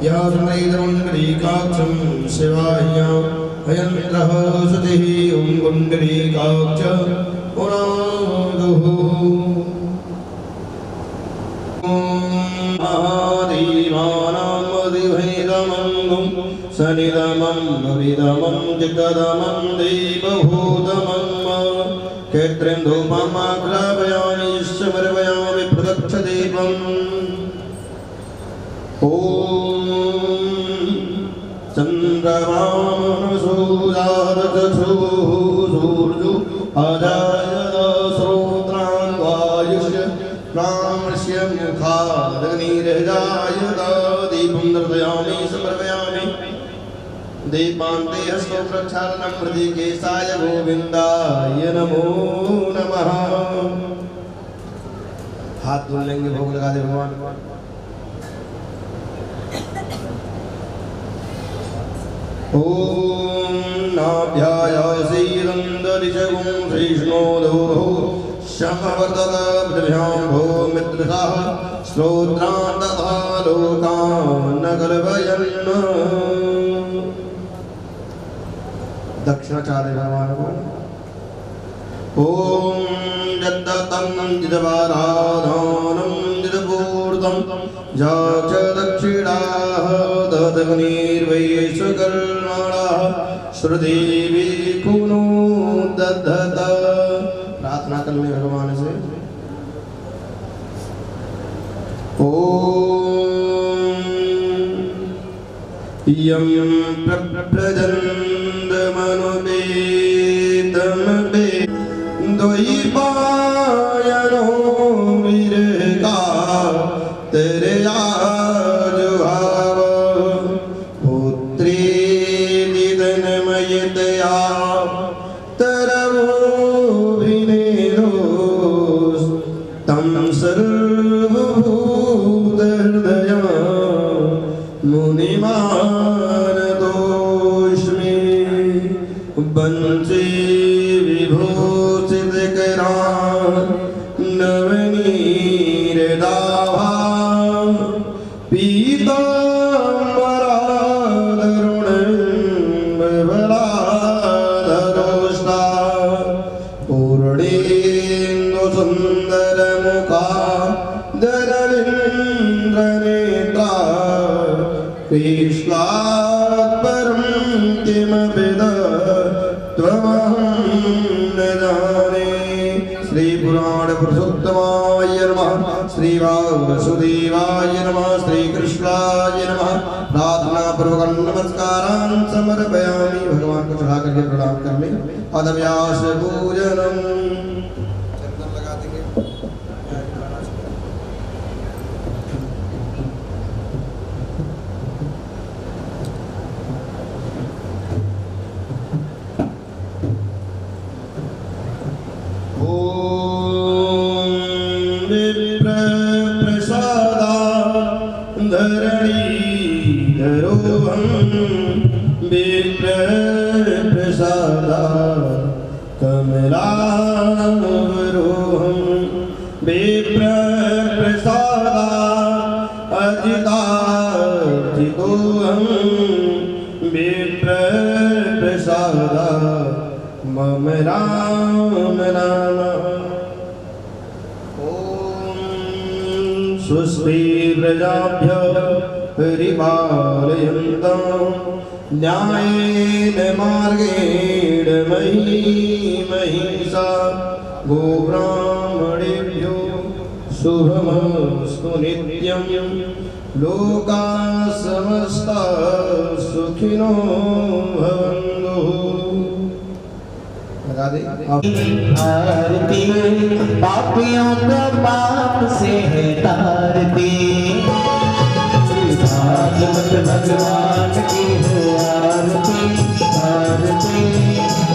यात्मैदरुण्डरीकाक्षं शिवाह्या हयन्द्रः सुतिः ॐ कुण्डरीकाक्ष पुरादुः महादेवानामधिभैरमङ्गं सनिधमं भविधमं जगदमं देवभूतमं क्षेत्रेन्दुममाग्रापयामि समर्पयामि प्रदक्षदेवम् ॐ चन्द्रमामनसूर्यो अजायत श्रोत्राङ्गायुष्य रामस्य मुखादग्निरजायत दीपं दर्शयामि समर्पयामि दीपान्ते हस्तो प्रक्षालनं हृदिकेशाय गोविन्दाय नमो नमः। हाथ धो लेंगे, भोग लगा दे भगवान। ॐ नाभ्यायासीरन्दरिषगुं श्रीष्णोदोः शमवर्तदभ्यां भो मित्रसाः श्रोत्रान् तथा लोकान् न कल्पयन्। दक्षिणाचार्य भगवान को ॐ यद्दत्तं यद्वाराधानं यद्पूर्तं या च दक्षिणाः तदग्निर्वैश्वकर्मणः श्रुदेवी कुनो दधत। प्रार्थना कर ले भगवान से। ॐ यं प्रव्रजन्दमनुपेतमपे द्वैपायनो विरगा तेरे आजुभाव पुत्रेति तन्मयतया तरवो विनेदोस् तं सर्वभूतहृदया मुनिमानतोऽस्मि वंशे विभूषितकरान् नवनीरदाभा पीताम्बरादरुणबलाधरोष्टा पूर्णेन्दुसुन्दरमुखा दरविन्द्रनेत्रा कृष्णात् परं किमपि त्वमहं न जाने। श्री पुराण पुरुषोत्तमाय नमः, श्री वासुदेवाय नमः, श्री कृष्णाय नमः। प्रार्थना पूर्वक नमस्कारान् समर्पयामि। भगवान को चढ़ा करके प्रणाम कर ले। पदव्यास पूजनम चंदन लगा देंगे। धरणीधरोऽहं विप्रप्रसादा कमलावरोऽहं विप्रप्रसादा अजिताजितोऽहं विप्रप्रसादा मम राम नाम। स्वस्ति प्रजाभ्यः परिपालयन्तां न्यायेन मार्गेण महिषा गोब्राह्मणेभ्यो शुभमस्तु नित्यं। लोकाः समस्ताः सुखिनो भवन्तु। आरती पापियों को पाप से है तारती। भागवत भगवान की हो आरती आरती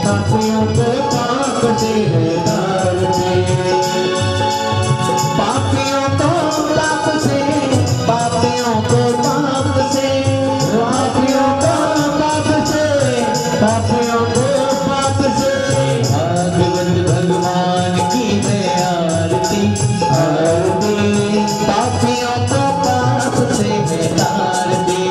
पापियों को पाप से है तारती। पापियों को पाप से पापियों को पाप से पापियों को पाप से पापियों को पाप से भागवत भगवान की है आरती आरती पापियों को पाप से है तारती।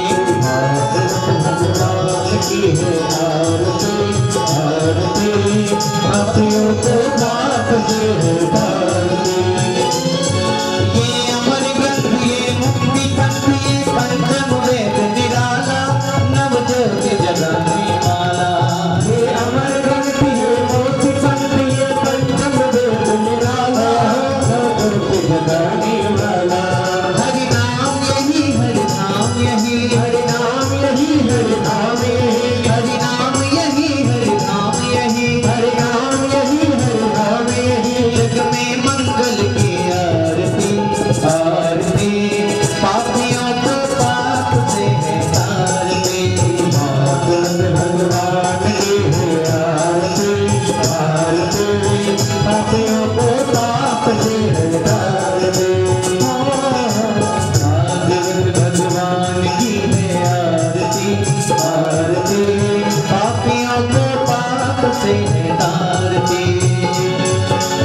आरती।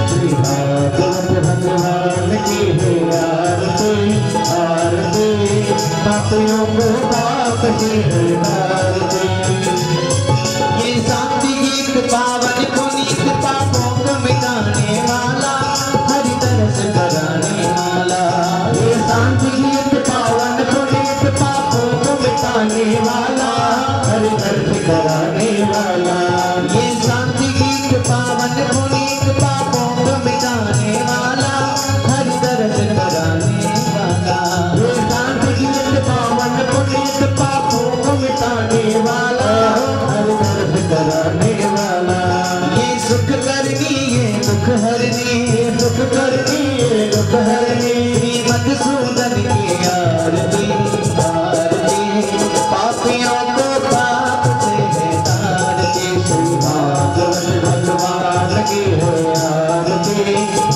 श्री भागवत भगवान की है आरती, आरती पापियों को पाप की है आरती। ये शांति गीत पावन पुनीत पापों को मिटाने वाला, हरि तरस कराने वाला। ये शांति गीत पावन पुनीत पापों को मिटाने वाला, हरि तरस कराने वाला। ये शांति गीत पावन पुनीत पापों को मिटाने वाला, हरि तरस कराने वाला। ये शांति गीत पावन पुनीत पापों को मिटाने वाला, हरि तरस कराने वाला। ये सुख करनी ये दुख हरनी, ये सुख करनी ये दुख हरनी। मधुसूदन की आरती, आरती पापियों को पाप से है तारती। श्री भागवत भगवान की है आरती,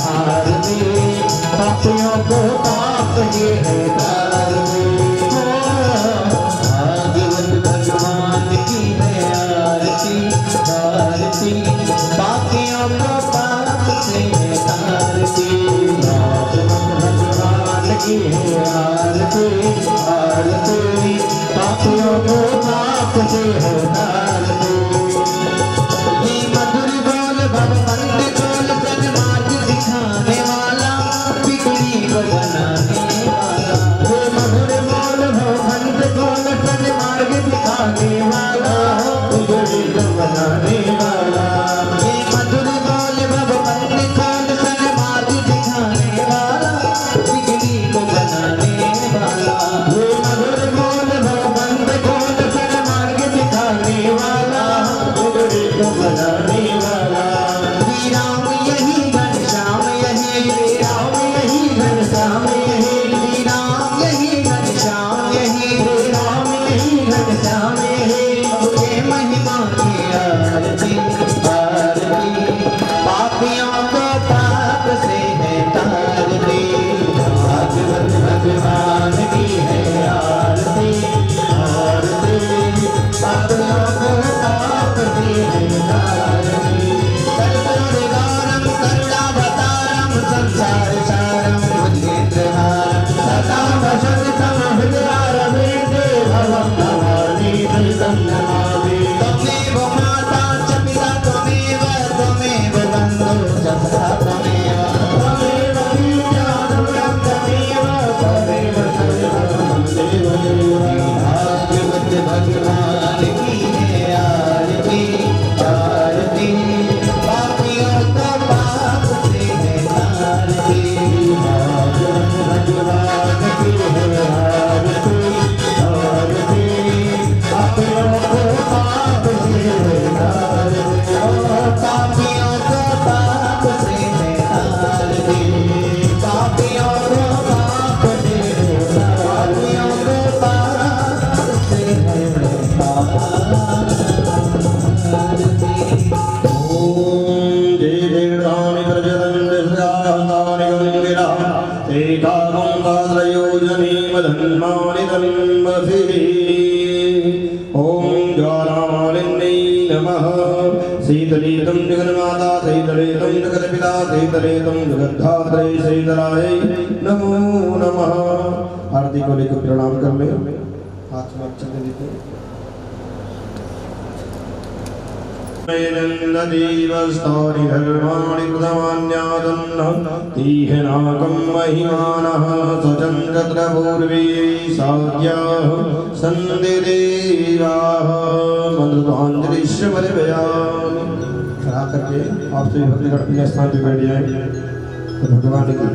आरती पापियों को पाप की है तारती। भागवत भगवान की है आरती, आरती पापियों को पाप से है तारती। भगवान की है आरती, आरती पापियों को पाप से है तारती। ये मधुर बोल भगवंत बोल सन्मार्ग दिखाने वाला, बिगड़ी को बनाने वाला। ये मधुर बोल भगवंत बोल सन्मार्ग दिखाने वाला, बिगड़ी को बनाने वाला। ये मधुर बोल भगवंत बोल सन्मार्ग दिखाने वाला, बिगड़ी को बनाने वाला। ये मधुर बोल भगवंत बोल सन्मार्ग दिखाने वाला, बिगड़ी को बनाने वाला। श्री राम यही घनश्याम यही, श्री राम यही घनश्याम यही, श्री राम यही घनश्याम यही, श्री राम यही घनश्याम यही। ये महिमा की आरती, आरती पापियों को पाप से है तारती। भागवत भगवान की है आरती, आरती पापियों को पाप से है तारती। कर्पूरगौरम करुणावतारम संसार सारम भुजगेन्द्रहारम सदा वसंतम हृदयारविन्दे भवं भवानी प्रीतं नमामि। त्वमेव माता च पिता त्वमेव, त्वमेव बन्धुः च सखा त्वमेव, त्वमेव विद्याधरं त्वमेव, त्वमेव सर्वं देवदेव। भागवत भगवान की है आरती, आरती पापियों को पाप से है तारती। भागवत भगवान की है आरती, आरती पापियों को पाप से है तारती। पापियों को पाप से है तारती, पापियों को पाप से है तारती, पापियों को पाप से है तारती। ओम जय देवदानि प्रजदन्त स्यादानि गंगिरा एकागं गात्रयोजनी मदन्मानि तन्मसिः। ओम ज्वालामालिन्यै नमः। शीतलीतं जगन्माता शीतलेतं जगत्पिता शीतलेतं जगद्धात्रे शीतलायै नमो नमः। आरती को लेकर प्रणाम कर ले, हाथ में अक्षत दीजिए। नदीवस्तानि धर्माणि प्रथमान्यादन्न तीहनाकं महिमानः स्वचन्द्र पूर्वी साध्याः सन्दिदेवाः मंत्रपांजलिश्च परिव्यामि। खड़ा करके आप सभी भक्तगण अपने स्थान पर बैठ जाएं तो भगवान की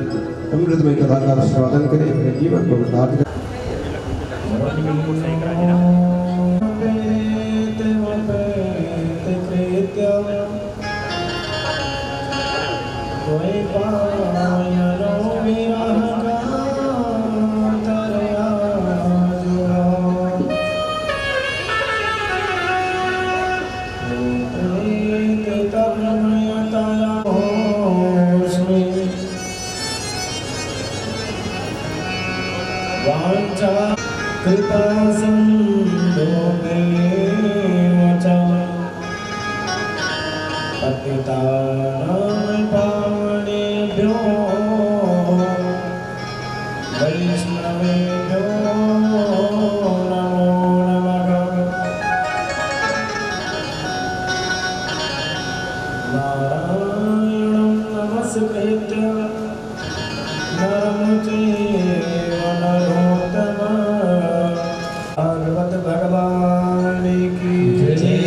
अमृतमय कथा का आस्वादन करें, अपने जीवन को बर्बाद करें। कृपा सिंधु पतितानां पावनेभ्यो वैष्णवेभ्यो नमो नमः। नारायणं नमस्कृत्य नरं चैव नरोत्तमं भागवत भगवान की जय।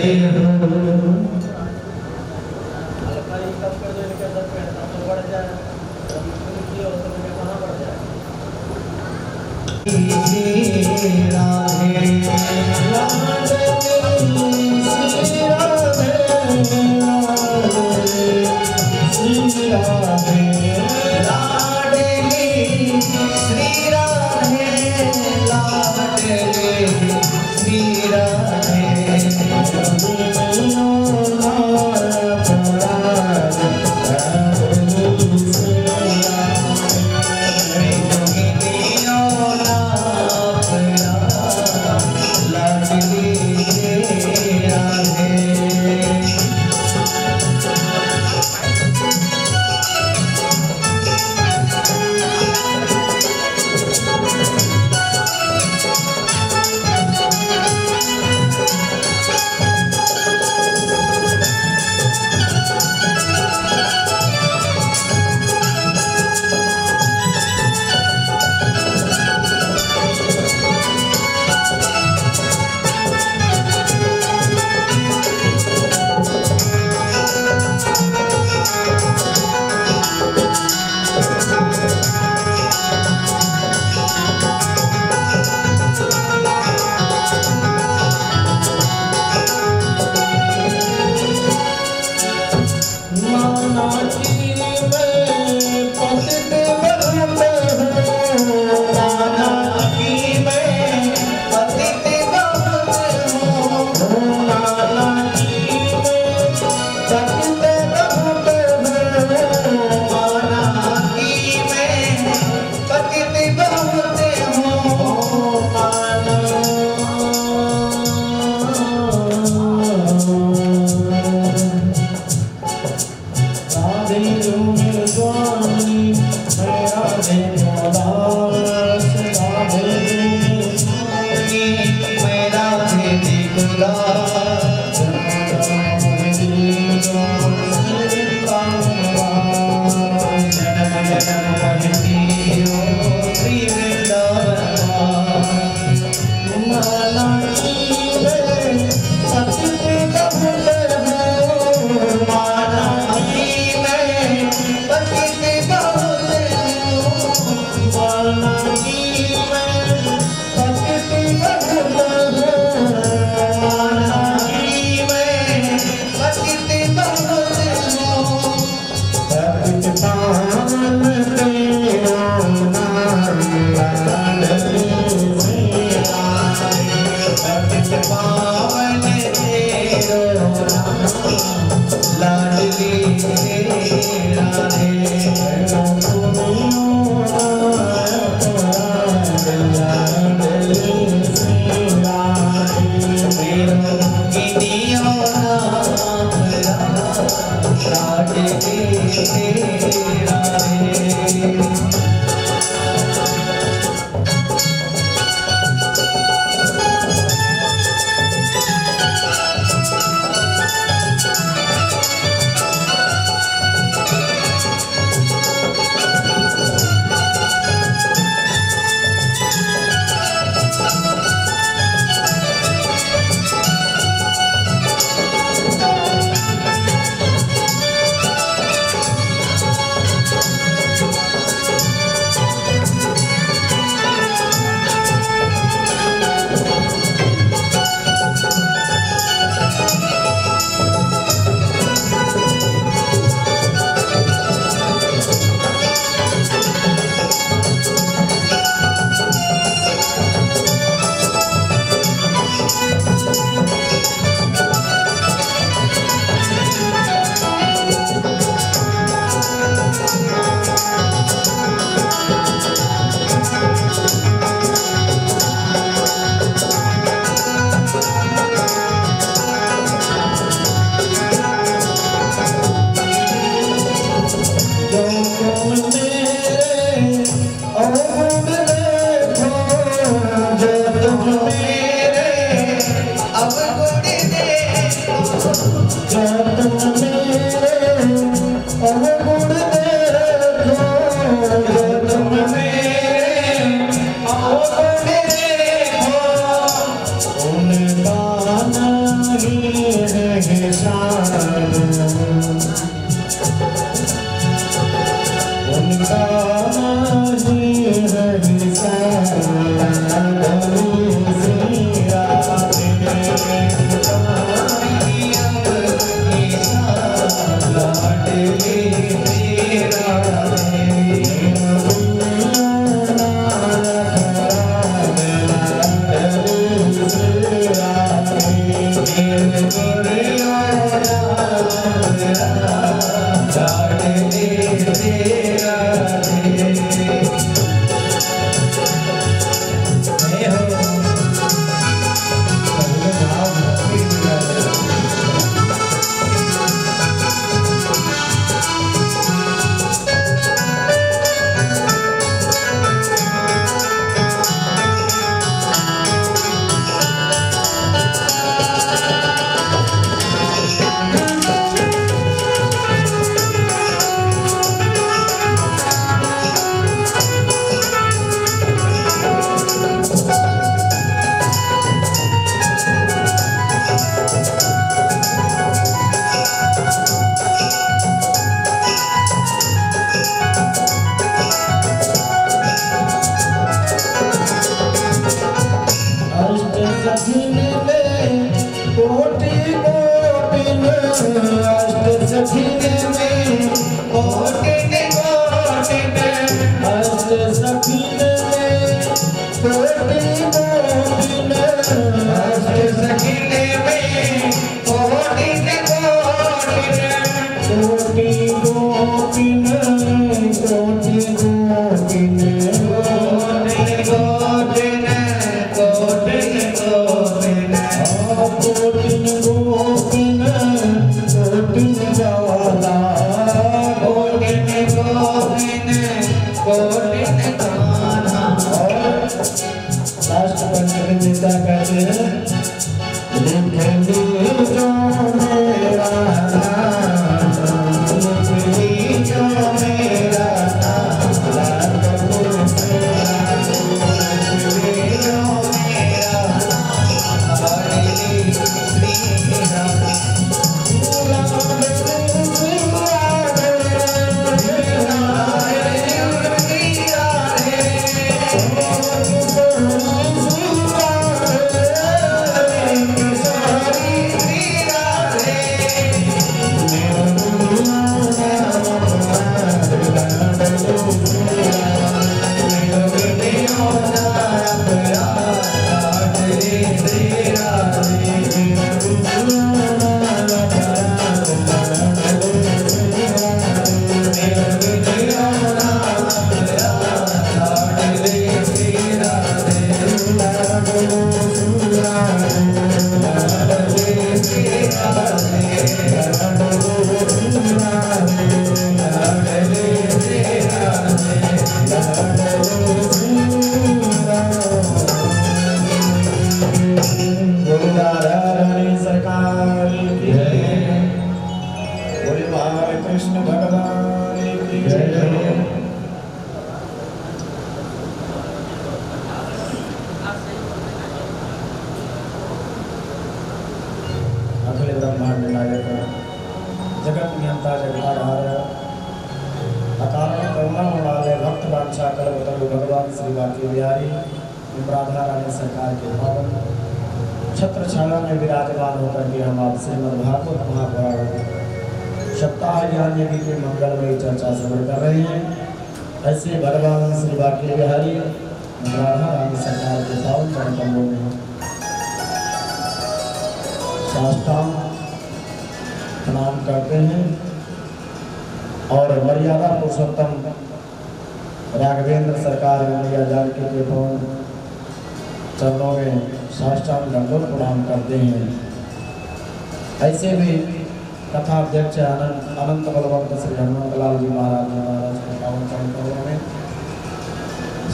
कथाध्यक्ष अनंत बलवंत श्री हनुमंतलाल जी महाराज के पावन चरणों में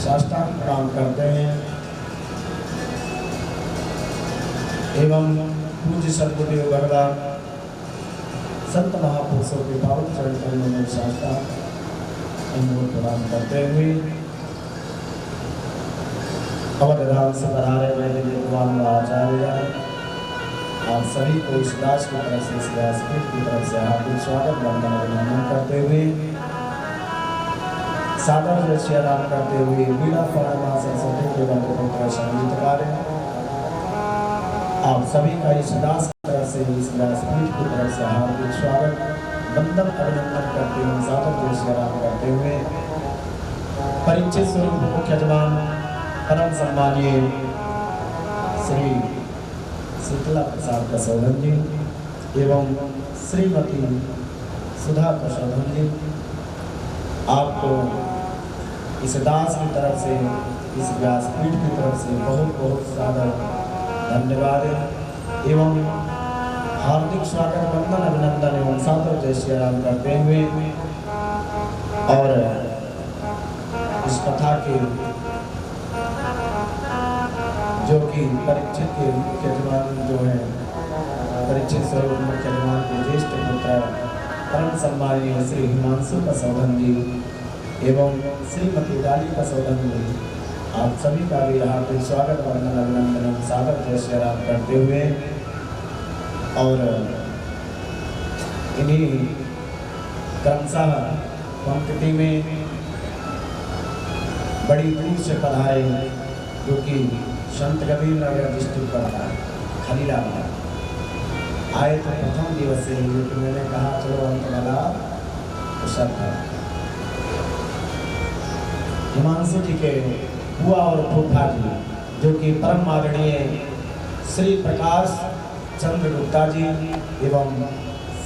साष्टांग प्रणाम करते हैं एवं पूज्य सदगुरुदेव भगवान संत महापुरुषों के पावन चरणों में साष्टांग प्रणाम करते हुए अवध धाम से पधारे हुए विद्वान आचार्य आप सभी को इस दास की तरफ से इस व्यासपीठ की तरफ से हार्दिक स्वागत वंदन अभिनंदन करते हुए सादर जय श्री राम करते हुए वीणा फरमा सरस्वती के वंदे संगीतकार आप सभी का इस दास की तरफ से इस व्यासपीठ की तरफ से हार्दिक स्वागत वंदन अभिनंदन करते हुए सादर जय श्री राम करते हुए परिचित स्वरूप मुख्य यजमान परम सम्मानीय श्री शीतला प्रसाद कसौलन जी एवं श्रीमती सुधा प्रसाद जी, आपको इस दास की तरफ से, इस व्यासपीठ की तरफ से बहुत बहुत ज़्यादा धन्यवाद एवं हार्दिक स्वागत, वंदन, अभिनंदन एवं सादर जय श्री राम करते हुए और इस कथा के जो कि परीक्षित के मुख्य यजमान जो है, परीक्षित स्वरूप मुख्य यजमान के ज्येष्ठ पुत्र परम सम्मानीय श्री हिमांशु प्रसाद जी एवं श्रीमती डाली प्रसाद जी, आप सभी का भी हार्दिक स्वागत, वंदन, अभिनंदन एवं सादर जय श्री राम करते हुए और इन्हीं क्रमशः पंक्ति में बड़ी दूर से पढ़ाए जो कि संत कबीर नगर डिस्ट्रिक्ट पढ़ा है खलीलाबाद आए तो प्रथम दिवस से, लेकिन मैंने कहा चलो अंत वाला सब था। हिमांशु जी के बुआ और फूफा जी जो कि परम आदरणीय श्री प्रकाश चंद्र गुप्ता जी एवं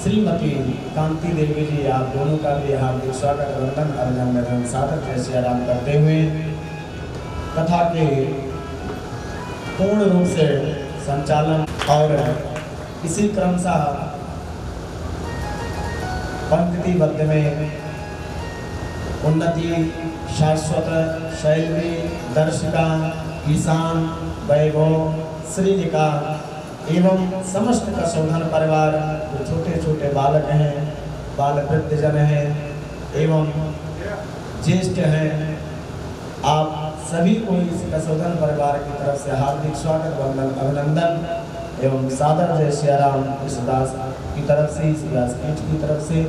श्रीमती कांति देवी जी, आप दोनों का भी हार्दिक स्वागत, वंदन, अभिनंदन, सादर जय श्री राम करते हुए कथा के पूर्ण रूप से संचालन और इसी क्रमशः पंक्तिबद्ध में उन्नति, शाश्वत, शैली, दर्शिका, किसान, वैभव, श्रीनिका एवं समस्त कसौधन परिवार, जो छोटे छोटे बालक हैं, बाल वृद्धजन हैं एवं ज्येष्ठ हैं, आप सभी को इस कसौधन परिवार की तरफ से हार्दिक स्वागत, वंदन, अभिनंदन एवं सादर जय श्री राम इस दास की तरफ से, इस व्यासपीठ की तरफ से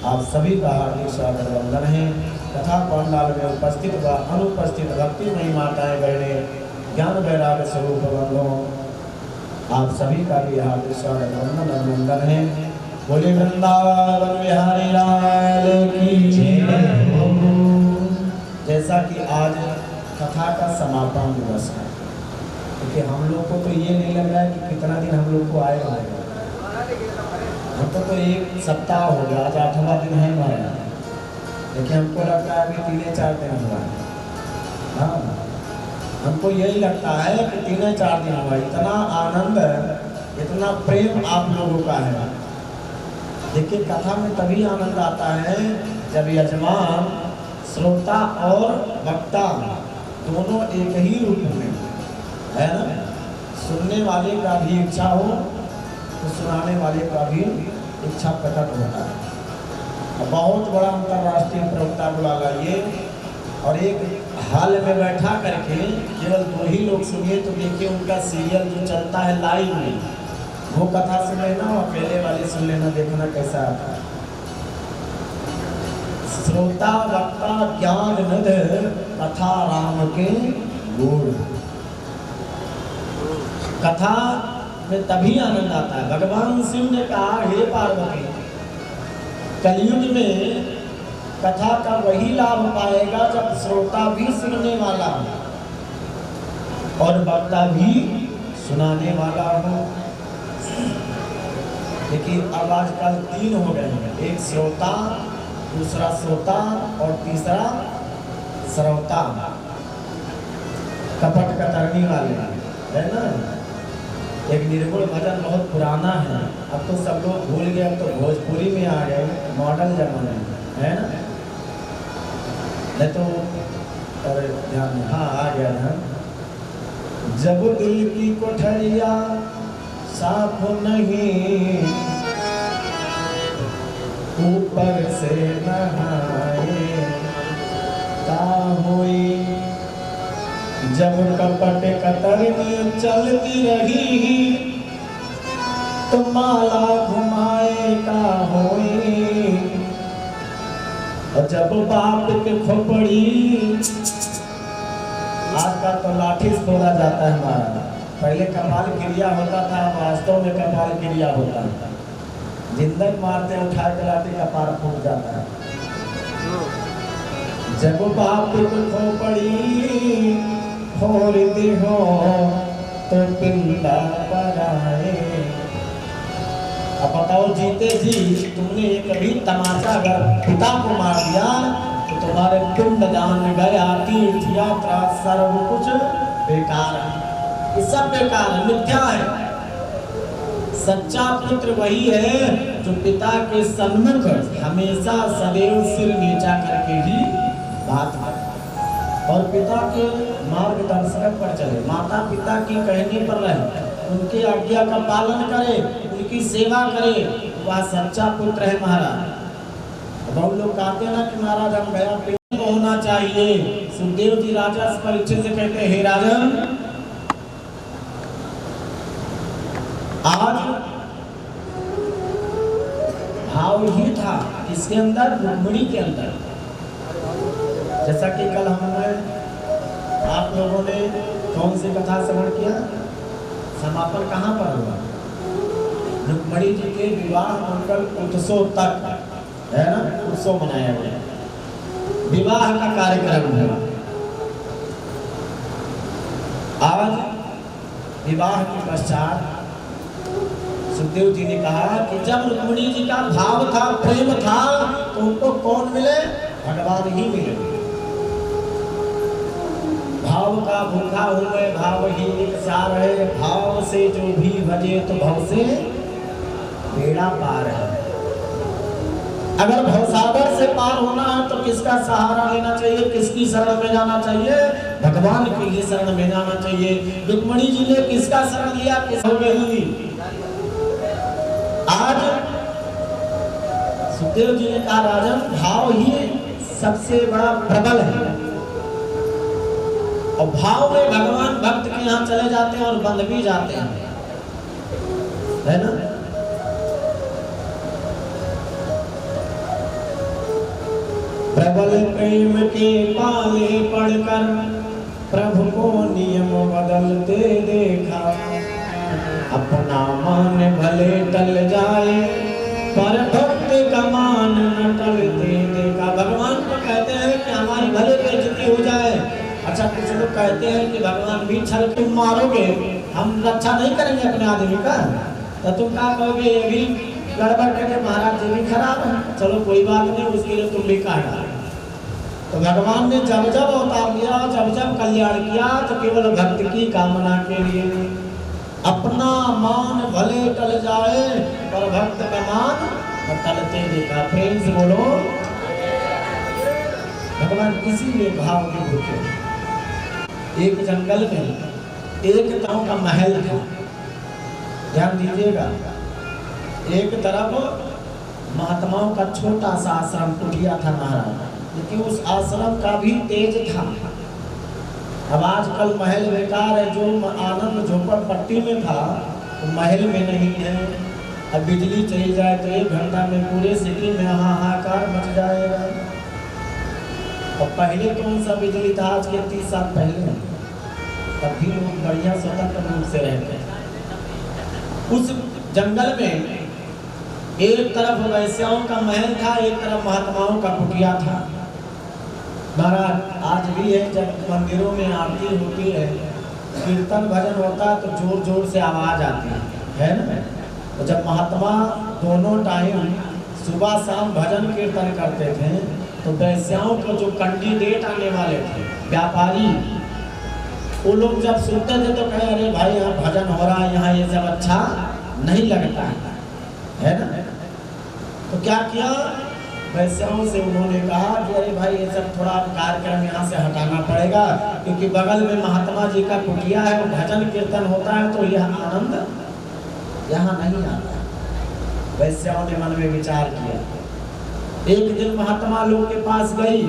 आप सभी का हार्दिक स्वागत, वंदन है। कथा पंडाल में उपस्थित व अनुपस्थित भक्तिमयी माताएं, बहने, ज्ञान वैराग्य स्वरूप बंधुओं, आप सभी का भी हार्दिक स्वागत, वंदन, अभिनंदन है। बोले वृंदावन बिहारी लाल की जय। जैसा कि आज कथा का समापन दिवस है, क्योंकि हम लोग को तो ये नहीं लग रहा है कि कितना दिन हम लोग को आए होंगे, हमको तो एक सप्ताह हो गया, आज 8वां दिन है हमारा, लेकिन हमको लगता है अभी 3-4 दिन हुआ है। हाँ, हमको यही लगता है कि 3-4 दिन हुआ। इतना आनंद, इतना प्रेम आप लोगों का है। देखिए, कथा में तभी आनंद आता है जब यजमान, श्रोता और वक्ता दोनों एक ही रूप में है ना। सुनने वाले का भी इच्छा हो तो सुनाने वाले का भी इच्छा प्रकट होता है। बहुत बड़ा अंतर्राष्ट्रीय प्रवक्ता बुला लाइए और एक हाल में बैठा करके केवल 2 ही लोग सुनिए तो देखिए उनका सीरियल जो चलता है लाइव में, वो कथा सुन लेना और पहले वाले सुन लेना, देखना कैसा आता है। श्रोता वक्ता ज्ञान निध कथा राम के गुण। कथा में तभी आनंद आता है। भगवान शिव ने कहा, हे पार्वती, कलयुग में कथा का वही लाभ पाएगा जब श्रोता भी सुनने वाला और वक्ता भी सुनाने वाला हो। लेकिन अब आजकल 3 हो गए हैं, एक श्रोता, दूसरा श्रोता और तीसरा श्रोता, कपट कतरनी वाले, है ना। एक निर्गुण भजन बहुत पुराना है, अब तो सब लोग भूल गए, अब तो भोजपुरी में आ गए, मॉडल जमाने है ना। नहीं तो अरे ध्यान, हाँ आ गया ना। जब दिल की कोठरिया साफ नहीं, ऊपर से नहाए का हुई, जब कपट कतरनी चलती रही तो माला घुमाए का हुई, और जब बाप के खोपड़ी, आज का तो लाठी से तोड़ा जाता है हमारा, पहले कपाल क्रिया होता था, वास्तव में कपाल क्रिया होता था। जिंदन मारते उठा के लाठी कपाल फूट जाता है। जब बाप को खोपड़ी फोड़ दी हो तो पिंडा पर आए, अब बताओ जीते जी तुमने एक भी तमाचा अगर पिता को मार दिया तो तुम्हारे पिंड दान गया, तीर्थ यात्रा सर्व कुछ बेकार है। ये सब बेकार है, मिथ्या है। सच्चा पुत्र वही है जो पिता के सन्मुख हमेशा सदैव सिर नीचा करके ही बात करे और पिता के मार्गदर्शन पर चले, माता पिता की कहने पर रहे, उनके आज्ञा का पालन करे, उनकी सेवा करे, वह सच्चा पुत्र है महाराज। बहुत लोग कहते हैं ना कि महाराज हम गया प्रेम होना चाहिए। सुखदेव जी राजा परीक्षित से कहते हैं, हे राजन, आज भाव ही था इसके अंदर, रुक्मिणी के अंदर। जैसा कि कल हमने आप लोगों ने कौन सी कथा श्रवण किया, समापन कहाँ पर हुआ? रुक्मिणी जी के विवाह मंगल उत्सव तक है ना, उत्सव मनाया गया, विवाह का कार्यक्रम हुआ। आज विवाह के पश्चात सुखदेव जी ने कहा कि जब रुक्मिणी जी का भाव था, प्रेम था, तो उनको कौन मिले? भगवान ही मिले। भाव का भूखा हुए भाव ही सार है, भाव से जो भी भजे तो भव से बेड़ा पार है। अगर भवसागर से पार होना है तो किसका सहारा लेना चाहिए, किसकी शरण में जाना चाहिए? भगवान की ही शरण में जाना चाहिए। रुक्मिणी जी ने किसका शरण लिया? किस हो गई? आज सुखदेव जी ने कहा, राजन, भाव ही सबसे बड़ा प्रबल है और भाव में भगवान भक्त के यहाँ चले जाते हैं और बंध भी जाते हैं, है ना। प्रबल प्रेम के पाले पढ़कर प्रभु को नियम बदलते देखा, अपना मान भले टल जाए पर भक्त का मान न टलते देखा। भगवान को कहते हैं कि हमारी भले बेइज्जती हो जाए। अच्छा, कुछ लोग कहते हैं कि भगवान भी छल तुम मारोगे, हम रक्षा नहीं करेंगे अपने आदमी का, तो तुम क्या कहोगे? ये भी गड़बड़ करके महाराज जी भी खराब है, चलो कोई बात नहीं, उसके लिए तुम भी काटा। तो भगवान ने जब जब अवतार लिया, जब जब कल्याण किया, तो केवल भक्त की कामना के लिए। अपना मान भले टल जाए पर भक्त का मान न टलते देखा। प्रेम से बोलो, भगवान किसी में भाव नहीं भूखे। एक जंगल में एक गांव का महल था, ध्यान दीजिएगा। एक तरफ महात्माओं का छोटा सा आश्रम कुटिया था महाराज, लेकिन उस आश्रम का भी तेज था। अब आजकल महल बेकार है, जो आनंद झोपड़पट्टी में था तो महल में नहीं है। अब बिजली चली जाए तो 1 घंटा में पूरे सिटी में हाहाकार मच जाएगा। और पहले कौन सा बिजली था? आज के 30 साल पहले, तब भी लोग बढ़िया स्वतंत्र रूप से रहते हैं। उस जंगल में एक तरफ वैश्याओं का महल था, एक तरफ महात्माओं का कुटिया था। महाराज आज भी है, जब मंदिरों में आरती होती है, कीर्तन भजन होता है तो जोर जोर से आवाज आती है ना। तो जब महात्मा दोनों टाइम सुबह शाम भजन कीर्तन करते थे, तो वैश्याओं को जो कैंडिडेट आने वाले थे, व्यापारी, वो लोग जब सुनते थे तो कहे, अरे भाई यहाँ भजन हो रहा है, यहाँ ये सब अच्छा नहीं लगता है ना। तो क्या किया, वैश्याओं से उन्होंने कहा कि अरे भाई ये सब थोड़ा कार्यक्रम यहाँ से हटाना पड़ेगा, क्योंकि बगल में महात्मा जी का कुटिया है, वो भजन कीर्तन होता है, तो यह आनंद यहाँ नहीं आता। वैश्याओं ने मन में विचार किया। एक दिन महात्मा लोग के पास गई,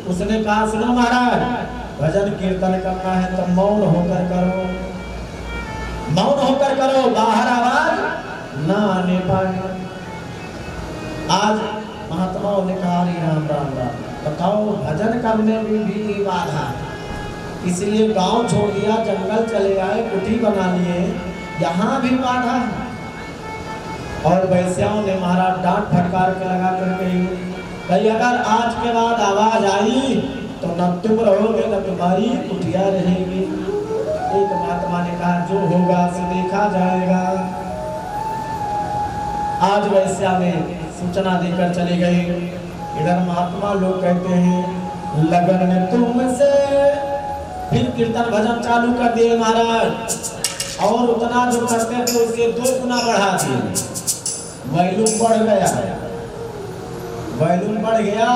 उसने कहा, सुनो महाराज, भजन कीर्तन करना है तो मौन होकर करो, मौन होकर करो, बाहर आवाज ना आने पाए। आज महात्माओं ने कहा, राम राम राम, बताओ भजन करने में भी बाधा, इसलिए गांव छोड़ दिया, जंगल चले आए, कुटी बना लिए, यहाँ भी बाधा है। और वैश्याओं ने महाराज डांट फटकार के लगा कर कही, भाई अगर आज के बाद आवाज आई तो न तुम रहोगे न तुम्हारी कुटिया रहेगी। एक महात्मा ने कहा, जो होगा सो देखा जाएगा। आज वैश्या ने सूचना देकर चली गई। इधर महात्मा लोग कहते हैं लगन में तुमसे, फिर कीर्तन भजन चालू कर दिए महाराज, और उतना जो करते थे उससे 2 गुना बढ़ा दिए। वैल्यूम बढ़ गया, वैल्यूम बढ़ गया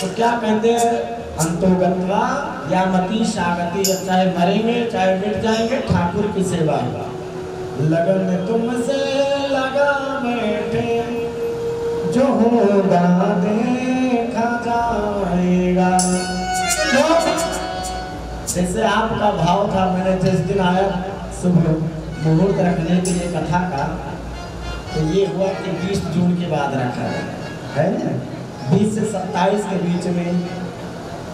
तो क्या कहते हैं, अंतोगत्वा या मती शागति, चाहे मरेंगे चाहे मिट जाएंगे ठाकुर की सेवा। लगन में तुमसे लगा बैठे, जो होगा देखा जाएगा। जैसे आपका भाव था, मैंने जिस दिन आया शुभ मुहूर्त रखने के लिए कथा का, तो ये हुआ कि 20 जून के बाद रखा है ना, 20 से 27 के बीच में।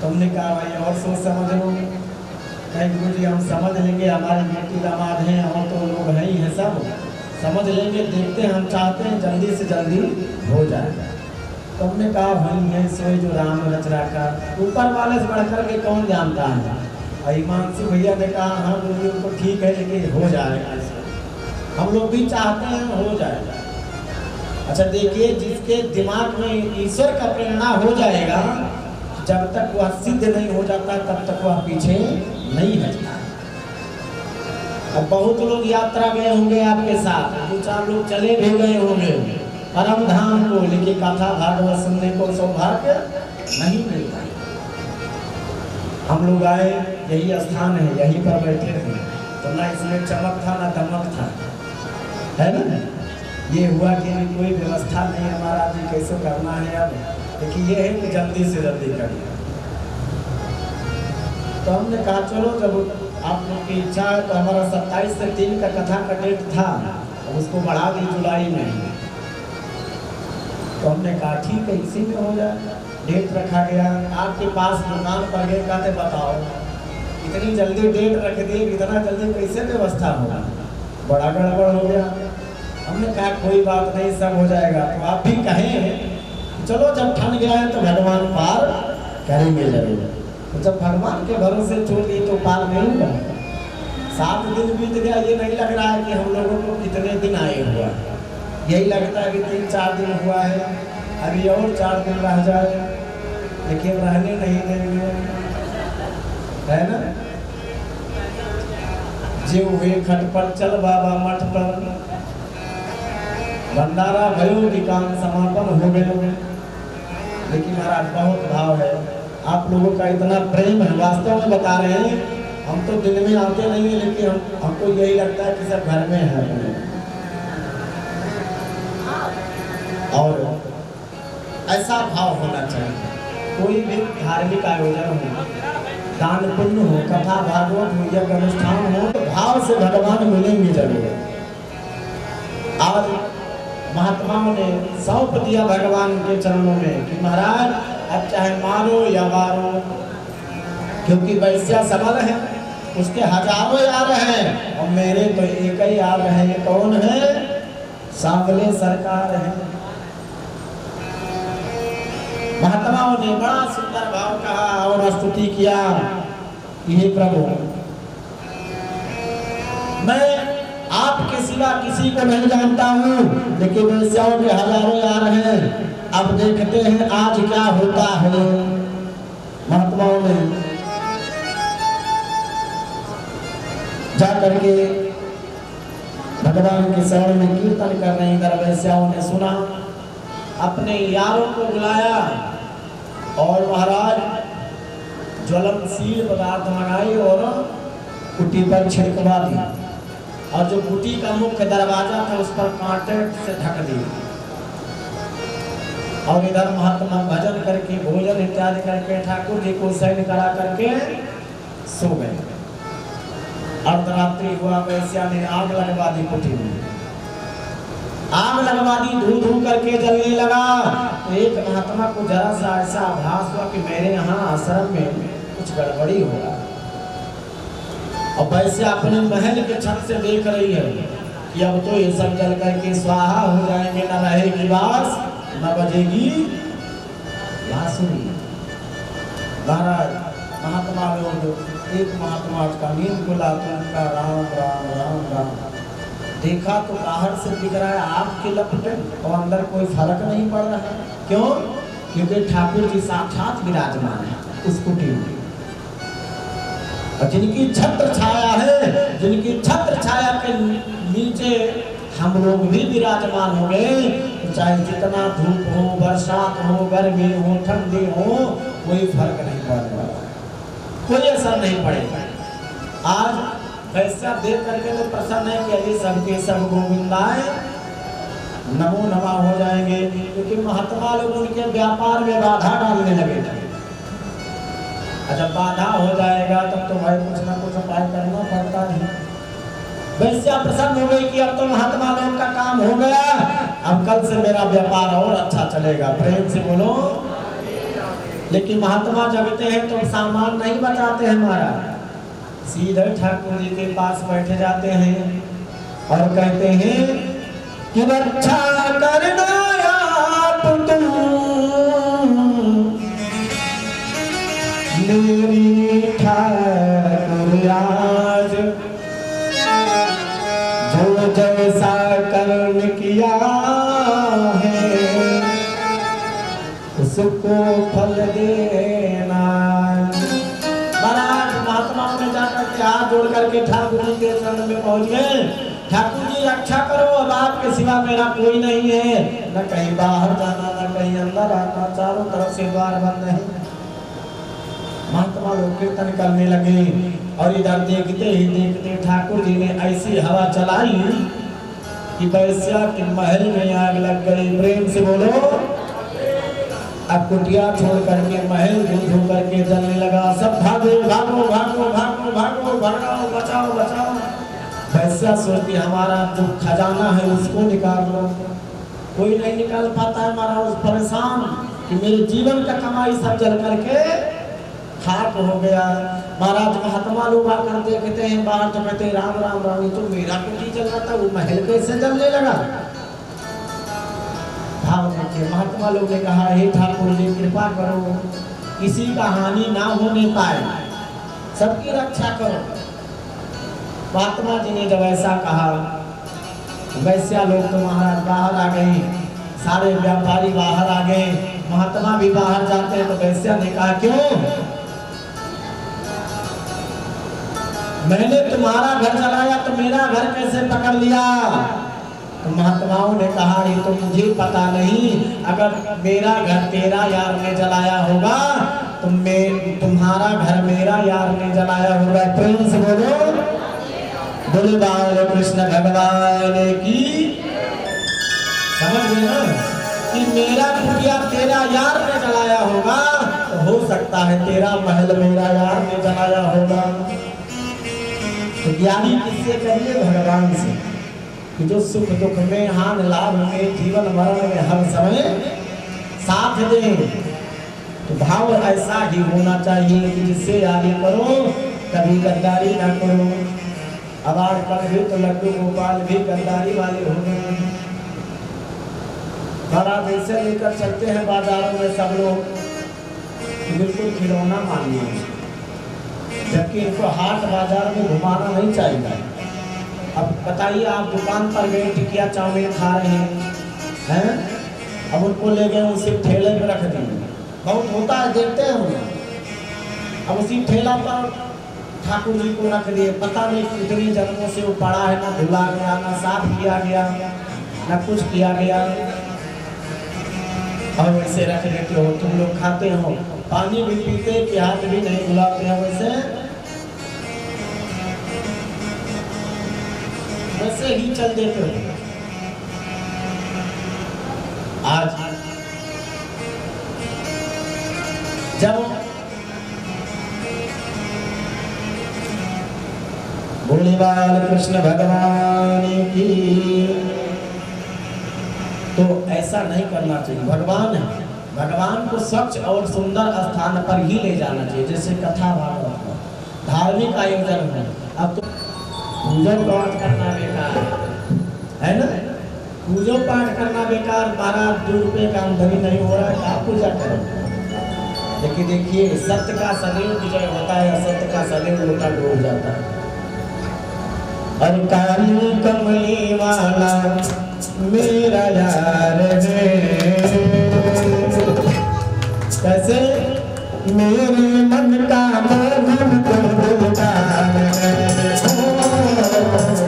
तुमने कहा भाई और सोच समझ लो, कहीं गुरु जी हम समझ लेंगे, हमारे बेटी दामाद हैं और तो लोग हैं ही हैं, सब समझ लेंगे, देखते हैं, हम चाहते हैं जल्दी से जल्दी हो जाए। तुमने कहा भाई ये सोई जो राम रचना का, ऊपर वाले से बढ़कर के कौन जानता है। हिमांशु भैया ने कहा हाँ गुरु को ठीक है, लेकिन हो जाएगा, हम लोग भी चाहते हैं हो जाएगा। अच्छा देखिए, जिसके दिमाग में ईश्वर का प्रेरणा हो जाएगा, जब तक वह सिद्ध नहीं हो जाता तब तक वह पीछे नहीं हटता। अब बहुत लोग यात्रा गए होंगे आपके साथ, 2-4 लोग चले भी गए होंगे परम धाम को, लेकिन कथा भागवत सुनने को सौभाग्य नहीं मिलता। हम लोग आए, यही स्थान है, यहीं पर बैठे थे, तो ना इसमें चमक था ना दमक था, है ना। ये हुआ कि कोई व्यवस्था नहीं हमारा जी कैसे करना है अब, लेकिन ये है कि जल्दी से जल्दी करिए। तो हमने कहा चलो जब आप लोग की इच्छा है, तो हमारा 27 से 3 का कथा का डेट था, तो उसको बढ़ा दी जुलाई में। तो हमने कहा ठीक है इसी में हो जाए, डेट रखा गया। आपके पास दुकान पर गए, कहते बताओ इतनी जल्दी डेट रख दी, इतना जल्दी कैसे व्यवस्था होगा, बड़ा गड़बड़ हो गया। हमने कहा कोई बात नहीं, सब हो जाएगा। तो आप भी कहें चलो जब ठन गया है तो भगवान पार करेंगे जरूर। तो जब भगवान के भरोसे छोड़ दी तो पार नहीं होगा। 7 दिन बीत गया, ये नहीं लग रहा है कि हम लोगों को कितने दिन आए हुआ, यही लगता है कि 3-4 दिन हुआ है, अभी और 4 दिन रह जाए, लेकिन रहने नहीं देंगे, है ना। जो हुए खट पर चल बाबा मठ पर, भंडारा भयो विकाम समापन हो गए। लेकिन महाराज बहुत भाव है, आप लोगों का इतना प्रेम है, वास्तव में बता रहे हैं। हम तो दिन में आते नहीं है, लेकिन हमको यही लगता है कि सब घर में है। और ऐसा भाव होना चाहिए, कोई भी धार्मिक आयोजन हो, दान पुण्य हो, कथा भागवत हो, यज्ञ अनुष्ठान हो, तो भाव से भगवान मिलेंगे जरूर। आज महात्माओं ने सौंप दिया भगवान के चरणों में कि महाराज अब चाहे मारो या मारो, क्योंकि वैश्या सबल है, उसके हजारों आ रहे हैं और मेरे तो एक ही आ रहे हैं। कौन है? सांवले सरकार है। महात्माओं ने बड़ा सुंदर भाव कहा और स्तुति किया, ये प्रभु मैं आपके सिवा किसी को नहीं जानता हूँ, लेकिन वैश्याओं के हजारों आ रहे हैं, अब देखते हैं आज क्या होता है। महात्माओं ने जा करके भगवान के शरण में कीर्तन कर रहे हैं। वैश्याओं ने सुना, अपने यारों को बुलाया और महाराज ज्वलनशील पदार्थ मंगाई और कुटी पर छिड़कवा दी, और जो कुटी का मुख्य दरवाजा था उस पर कांटे से ढक दी। और इधर महात्मा भजन करके भोजन इत्यादि करके ठाकुर जी को शयन करा करके सो गए। अर्धरात्रि हुआ, वैश्या ने आग लगवा दी कुटी में, आग लगवा दी, धू धू करके जलने लगा। तो एक महात्मा को जरा सा ऐसा आभास हुआ कि मेरे यहाँ आश्रम में कुछ गड़बड़ी होगा। और वैसे अपने महल के छत से देख रही है कि अब तो ये सब जल करके स्वाहा हो जाएंगे, न रहेगी बास न बजेगी बांसुरी। महाराज महात्मा लोग, एक महात्मा का नींद खुला तो उनका राम राम राम राम देखा तो बाहर से दिख रहा है आपके लपटे और अंदर कोई फर्क नहीं पड़ रहा है। क्यों? क्योंकि ठाकुर जी साक्षात विराजमान है उस कुटी में। और जिनकी छत्र छाया है, जिनकी छत्र छाया के नीचे हम लोग भी विराजमान हो गए, तो चाहे जितना धूप हो, बरसात हो, गर्मी हो, ठंडी हो, कोई फर्क नहीं पड़ेगा, कोई असर नहीं पड़ेगा। आज वैसा देख करके तो प्रसन्न है कि अभी सबके सब गोविंदाए नमो नमः हो जाएंगे, क्योंकि महात्मा लोग उनके व्यापार में बाधा डालने लगे थे। जब बाधा हो जाएगा तब तो भाई कुछ ना कुछ उपाय करना पड़ता है। वैसे प्रसन्न हो गई कि अब तो महात्मा लोग का काम हो गया, अब कल से मेरा व्यापार और अच्छा चलेगा। प्रेम से बोलो। लेकिन महात्मा जगते हैं तो सामान नहीं बचाते हैं महाराज, सीधे ठाकुर जी के पास बैठे जाते हैं और कहते हैं कि रक्षा करना आप तुम मेरी ठाकुर आज, जो जैसा कर्म किया है उसको फल देना। महाराज महात्माओं ने जाकर के हाथ जोड़ करके ठाकुर जी के चरण में पहुंच गए। ठाकुर जी रक्षा करो, अब आपके सिवा मेरा कोई नहीं है, न कहीं बाहर जाना न कहीं अंदर आना, चारों तरफ से द्वार बंद है। महात्मा लोग कीर्तन करने लगे और इधर देखते ही देखते ठाकुर जी ने ऐसी हवा चलाई कि वैश्या के महल में आग लग गई। प्रेम से बोलो। अब कुटिया छोड़ करके महल धो करके जलने लगा। सब भागो भागो भागो भागो भागो भगाओ बचाओ बचाओ। वैसा सोचती हमारा जो खजाना है उसको निकाल लो, कोई नहीं निकाल पाता है। हमारा उस परेशान कि मेरे जीवन का कमाई सब जल करके खाक हो गया। महाराज महात्मा लोग आकर देखते हैं बाहर तो कहते हैं राम राम राम, तो मेरा कुटी जल रहा था, वो महल कैसे जलने लगा। भाव देखिए, महात्मा लोग ने कहा हे ठाकुर जी कृपा करो, किसी का हानि ना होने पाए, सबकी रक्षा करो। महात्मा जी ने जब ऐसा कहा, वैश्या लोग तो महाराज बाहर आ गए, सारे व्यापारी बाहर आ गए, महात्मा भी बाहर जाते हैं। तो वैश्या ने कहा क्यों मैंने तुम्हारा घर जलाया तो मेरा घर कैसे पकड़ लिया। तो महात्माओं ने कहा ये तो मुझे पता नहीं, अगर मेरा घर तेरा यार ने जलाया होगा तो तुम्हारा घर मेरा यार ने जलाया होगा। प्रेम से बोलो बोले बाल कृष्ण भगवान की। समझ गए ना कि मेरा कुटिया तेरा यार ने जलाया होगा, तो हो सकता है तेरा महल मेरा यार ने जलाया होगा। तो ज्ञानी किससे करिए? भगवान से, कि जो सुख दुख में हान लाभ में जीवन मरण में हर समय साथ दे। तो भाव ऐसा ही होना चाहिए कि जिससे आगे करो कभी गद्दारी ना करो। अब आज कल भी तो लड्डू गोपाल भी गद्दारी वाले हो गए। बड़ा पैसे लेकर चलते हैं बाजारों में सब लोग, बिल्कुल खिलौना मानिए, जबकि इनको हाट बाजार में घुमाना नहीं चाहिए। अब बताइए आप दुकान पर गए टिकिया चाउमीन खा रहे हैं, अब उनको ले गए उसी ठेले में रख दिए। बहुत होता है, देखते हैं हम। अब उसी ठेला पर ठाकुर जी को रख दिए, पता नहीं कितनी जन्मों से वो पड़ा है, ना धुला गया ना साफ किया गया ना कुछ किया गया, और वैसे रख देते हो। तुम लोग खाते हो, पानी भी पीते कि हाथ भी नहीं धुलाते हैं, वैसे ही चल देते हो। आज जब बोलेबाल कृष्ण भगवान की, तो ऐसा नहीं करना चाहिए। भगवान है, भगवान को स्वच्छ और सुंदर स्थान पर ही ले जाना चाहिए, जैसे कथा भागवत धार्मिक आयोजन है। अब तो पूजा पाठ करना बेकार है ना, पूजा पाठ करना बेकार। 12 रुपये का आमदनी नहीं हो रहा है, क्या पूजा करें। लेकिन देखिए सत्य का सदैव विजय होता है, असत्य का सदैव लोटा डूब जाता है। और काली कमली वाला मेरा यार है। कैसे मेरे मन का मोहन को दिलदार है।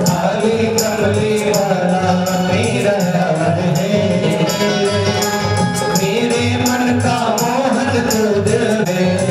काली कमली वाला मेरा यार है। मेरे मन का मोहन को दिल है।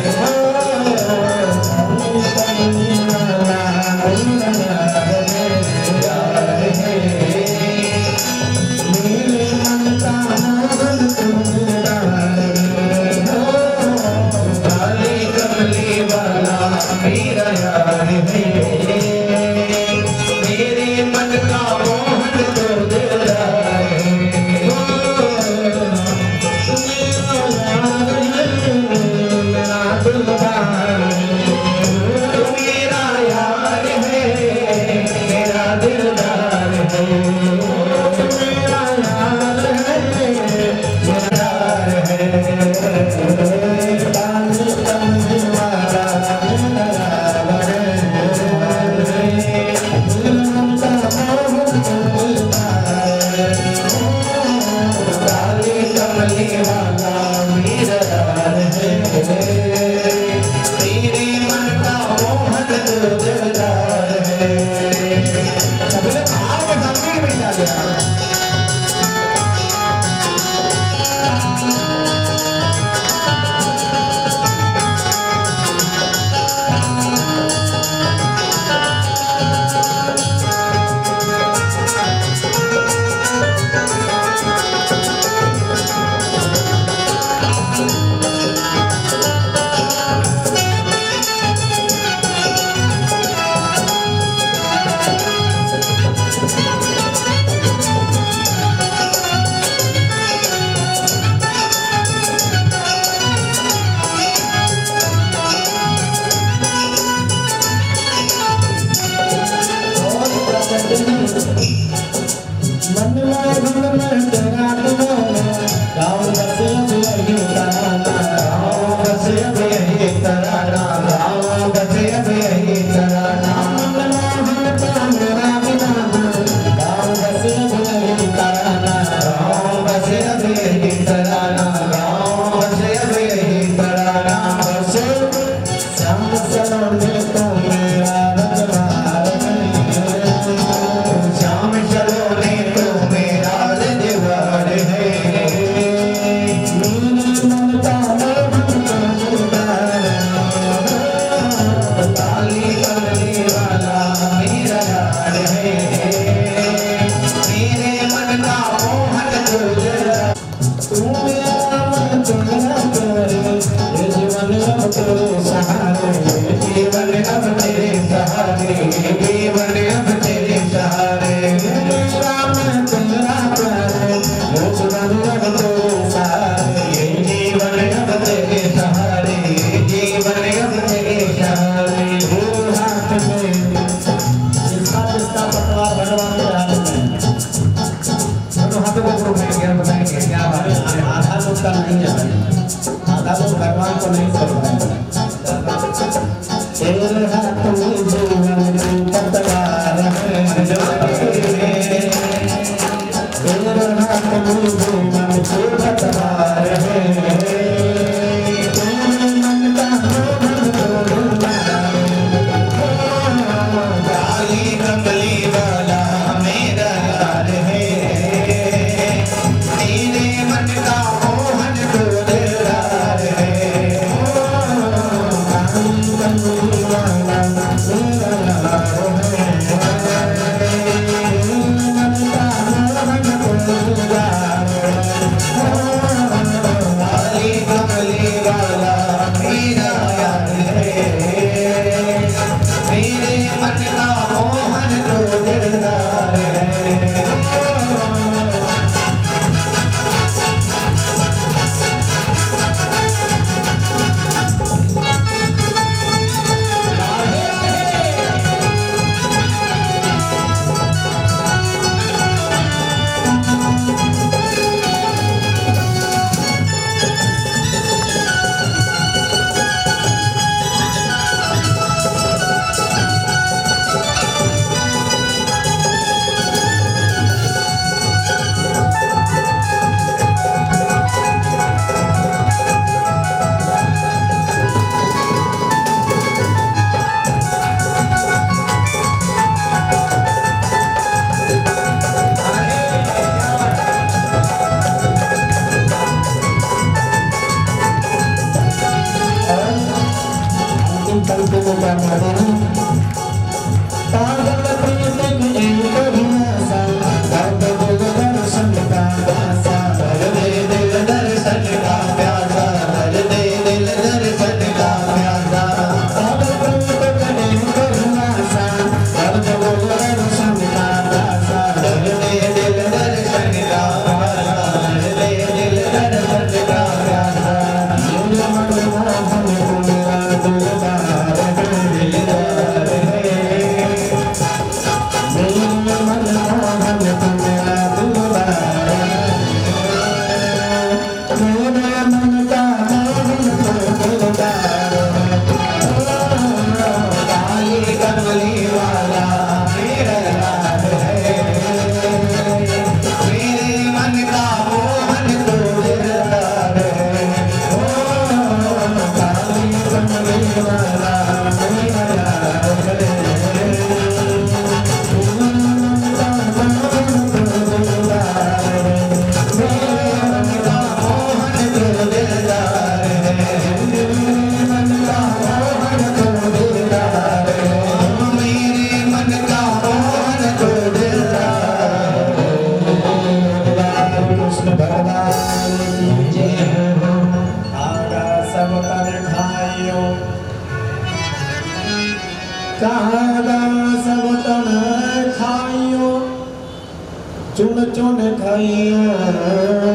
चुन चुन खाइयो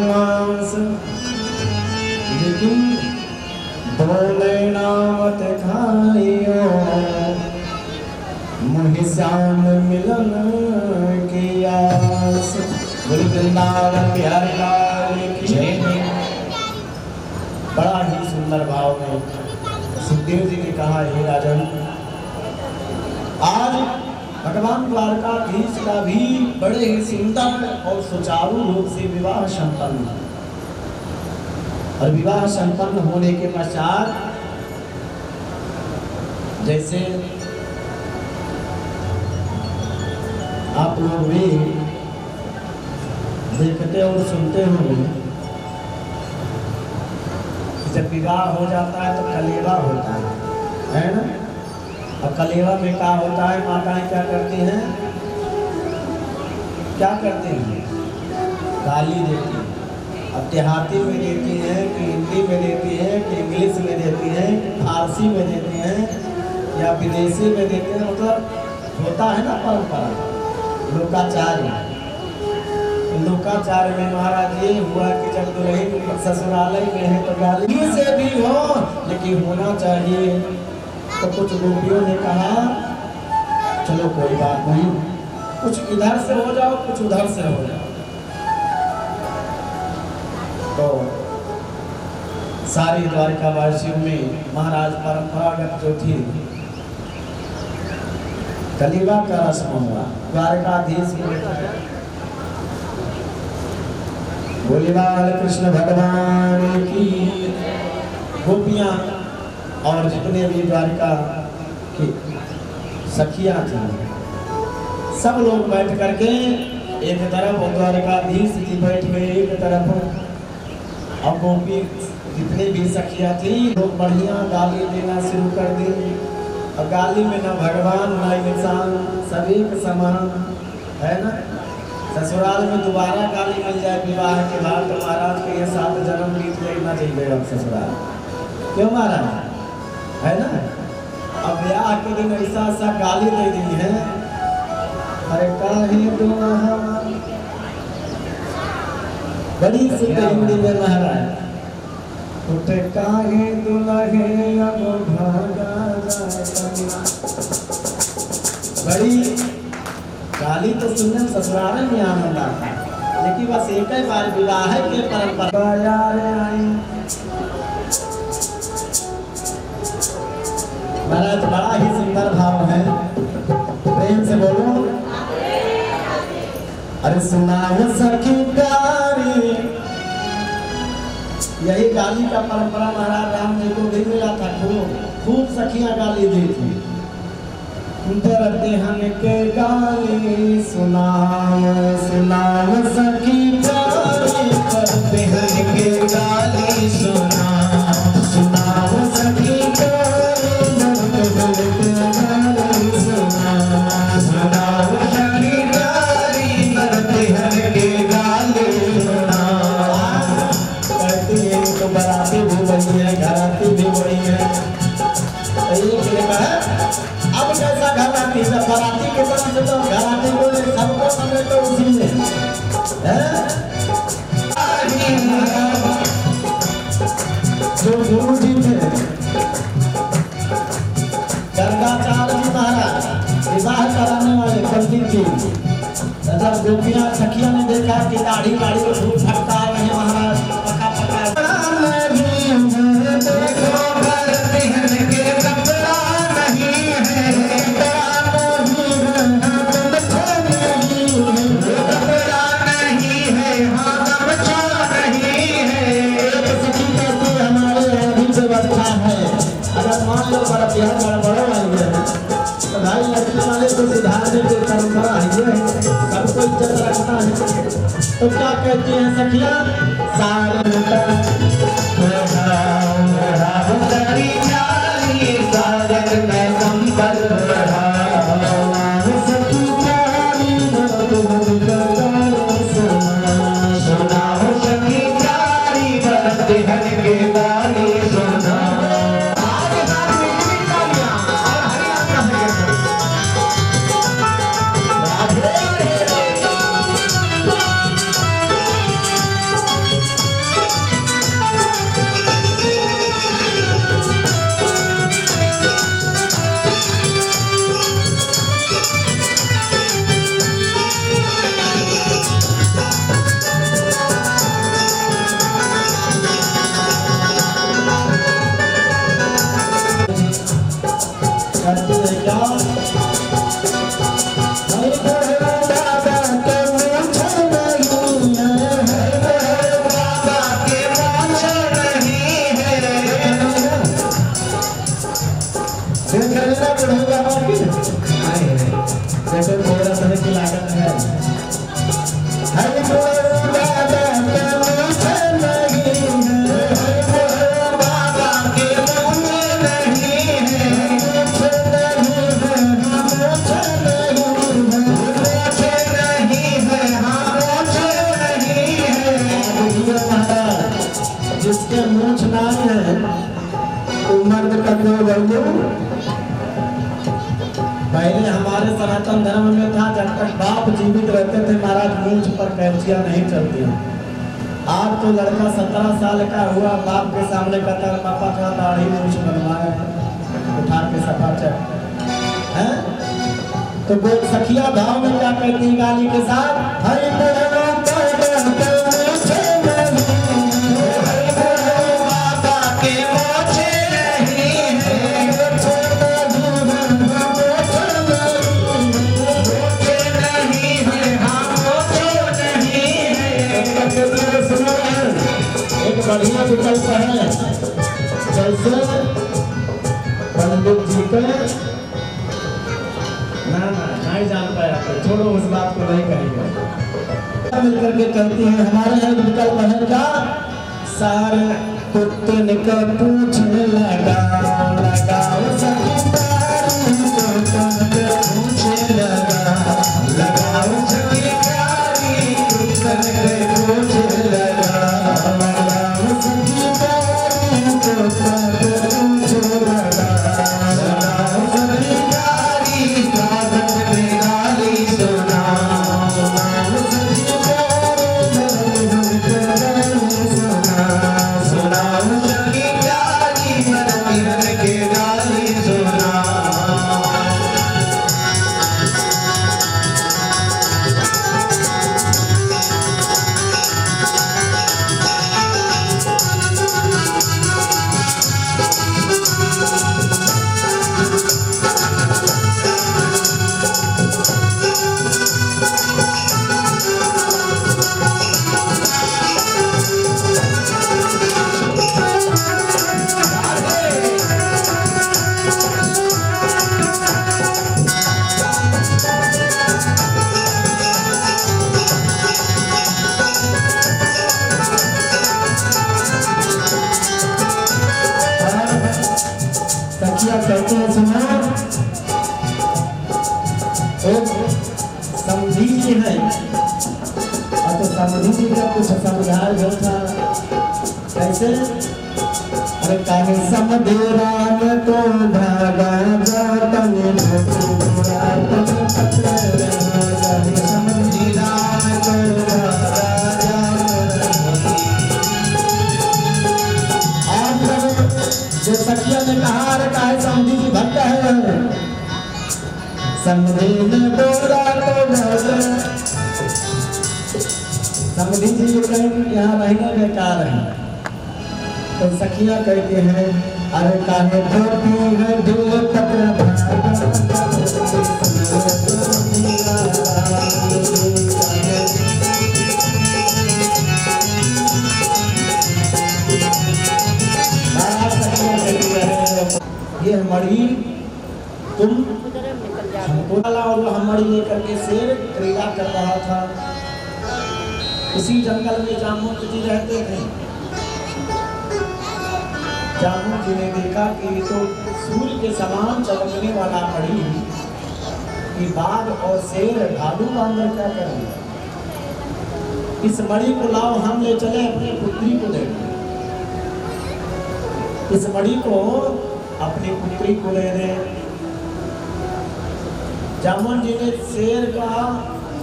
मांस, लेकिन भोले नामत खाइयो मुहि श्याम मिलन की आस। गुरु वृंदावन बिहारी लाल की जय। बड़ा ही सुंदर भाव में सुखदेव जी ने कहा, हे राजन, आज भगवान द्वारकाधीश का भी बड़े ही सुंदर और सुचारू रूप से विवाह संपन्न, और विवाह संपन्न होने के पश्चात जैसे आप लोग भी देखते और सुनते होंगे, जब विवाह हो जाता है तो कलेवा होता है ना। अब कलेवा में क्या होता है, माताएं क्या करती हैं, क्या करती हैं, गाली देती हैं। अब देहाती में देती हैं कि हिंदी में देती हैं कि इंग्लिश में देती हैं कि फारसी में देती हैं या विदेशी में देती हैं, मतलब होता है ना परंपरा लोकाचार्य। लोकाचार्य में महाराज ये हुआ कि जब दुल्हन ससुरालय में है तो गाली से भी हो, लेकिन होना चाहिए। तो कुछ गोपियों ने कहा, चलो कोई बात नहीं, कुछ इधर से हो जाओ, कुछ उधर से हो जाओ। तो सारी द्वारिका वासियों में महाराज परंपरागत जो थी कलीवा का रस्म हुआ। द्वारकाधीश बोले बाल कृष्ण भगवान की। गोपियां और जितने भी द्वारिका की सखियां थी, सब लोग बैठ करके एक तरफ, द्वारकाधीश जी बैठ गए एक तरफ। अब गोपी जितने भी सखियां थी, लोग बढ़िया गाली देना शुरू कर दी। अब गाली में न भगवान न इंसान, सभी के समान है ना। ससुराल में दोबारा गाली मिल जाए विवाह के बाद तो महाराज के ये 7 जन्म बीत लेना चाहिए अब ससुराल, क्यों महाराज, है ना। अब ब्याह के दिन ऐसा ऐसा गाली दे दी है, अरे काहे दुल्हा, बड़ी शुद्ध हिंदी में महाराज, उठे काहे दुल्हे अब भागा जाता। बड़ी गाली तो सुनने में ससुराल में आनंद आता है, लेकिन बस एक ही बार विवाह के परंपरा आई। महाराज बड़ा ही सुंदर भाव है, प्रेम से बोलो। अरे सुनाओ सखी गारी, यही गाली का परंपरा महाराज राम जी को भी मिला था। खूब सखियां गाली दी थी। डरते हन के गाली सुनाओ सुनाओ सखी गारी, डरते हन के गाली सुनाओ सुनाओ सखी गारी, डरते वही है, घराती भी वही है। तो एक लेकर है, अब कैसा घराती जब घराती की तरफ से तो घराती को सबको समय तो उसी में है। जो गुरु जी थे गंगाचार्य जी महाराज विवाह कराने वाले पंडित जी, जब गोपियां सखिया ने देखा कि दाढ़ी वाड़ी को धूप फटका रहे महाराज पका पका भाई लड़ने वाले को सुधारने के परंपरा है, सबको इज्जत रखना है। तो क्या कहती हैं सखिया सारे जिसके मूछ नाम है उम्र करने वाले। पहले हमारे सनातन धर्म में था, जब तक बाप जीवित रहते थे महाराज मूछ पर कैंचियां नहीं चलती। आज तो लड़का 17 साल का हुआ, बाप के सामने कहता है पापा का दाढ़ी मूछ बनवाए उठा के सफा चक है। तो वो सखिया भाव में क्या कहती गाली के साथ हरि बढ़िया विकल्प है। जैसे पंडित जी के ना नहीं जान पाया तो छोड़ो, उस बात को नहीं कहेंगे। मिलकर के कहती है हमारे यहाँ विकल्प है क्या सारे कुत्ते निकल पूछने लगा कहते हैं सुना एक समझी जी है और तो समझी जी का कुछ समझाया गया था कैसे अरे काहे समझे राम को भागा जातन समझी राम को भागा जो सखिया ने कहा अरे काहे समझी जी भक्त है समझी ने बोला तो समझी जी कहें यहाँ रहने बेकार है तो सखिया कहते हैं अरे काहे धोती है दिल तक ये मणि तुम हमको डाला और हम मणि लेकर के शेर क्रीड़ा कर रहा था। उसी जंगल में जामुन जी रहते थे। जामुन जी ने देखा कि तो सूर्य के समान चमकने वाला मणि कि बाघ और शेर भालू बांधर क्या करेंगे, इस मणि को लाओ हम ले चले अपनी पुत्री को दे। इस मणि को अपनी पुत्री को ले दे। जामुन जी ने शेर का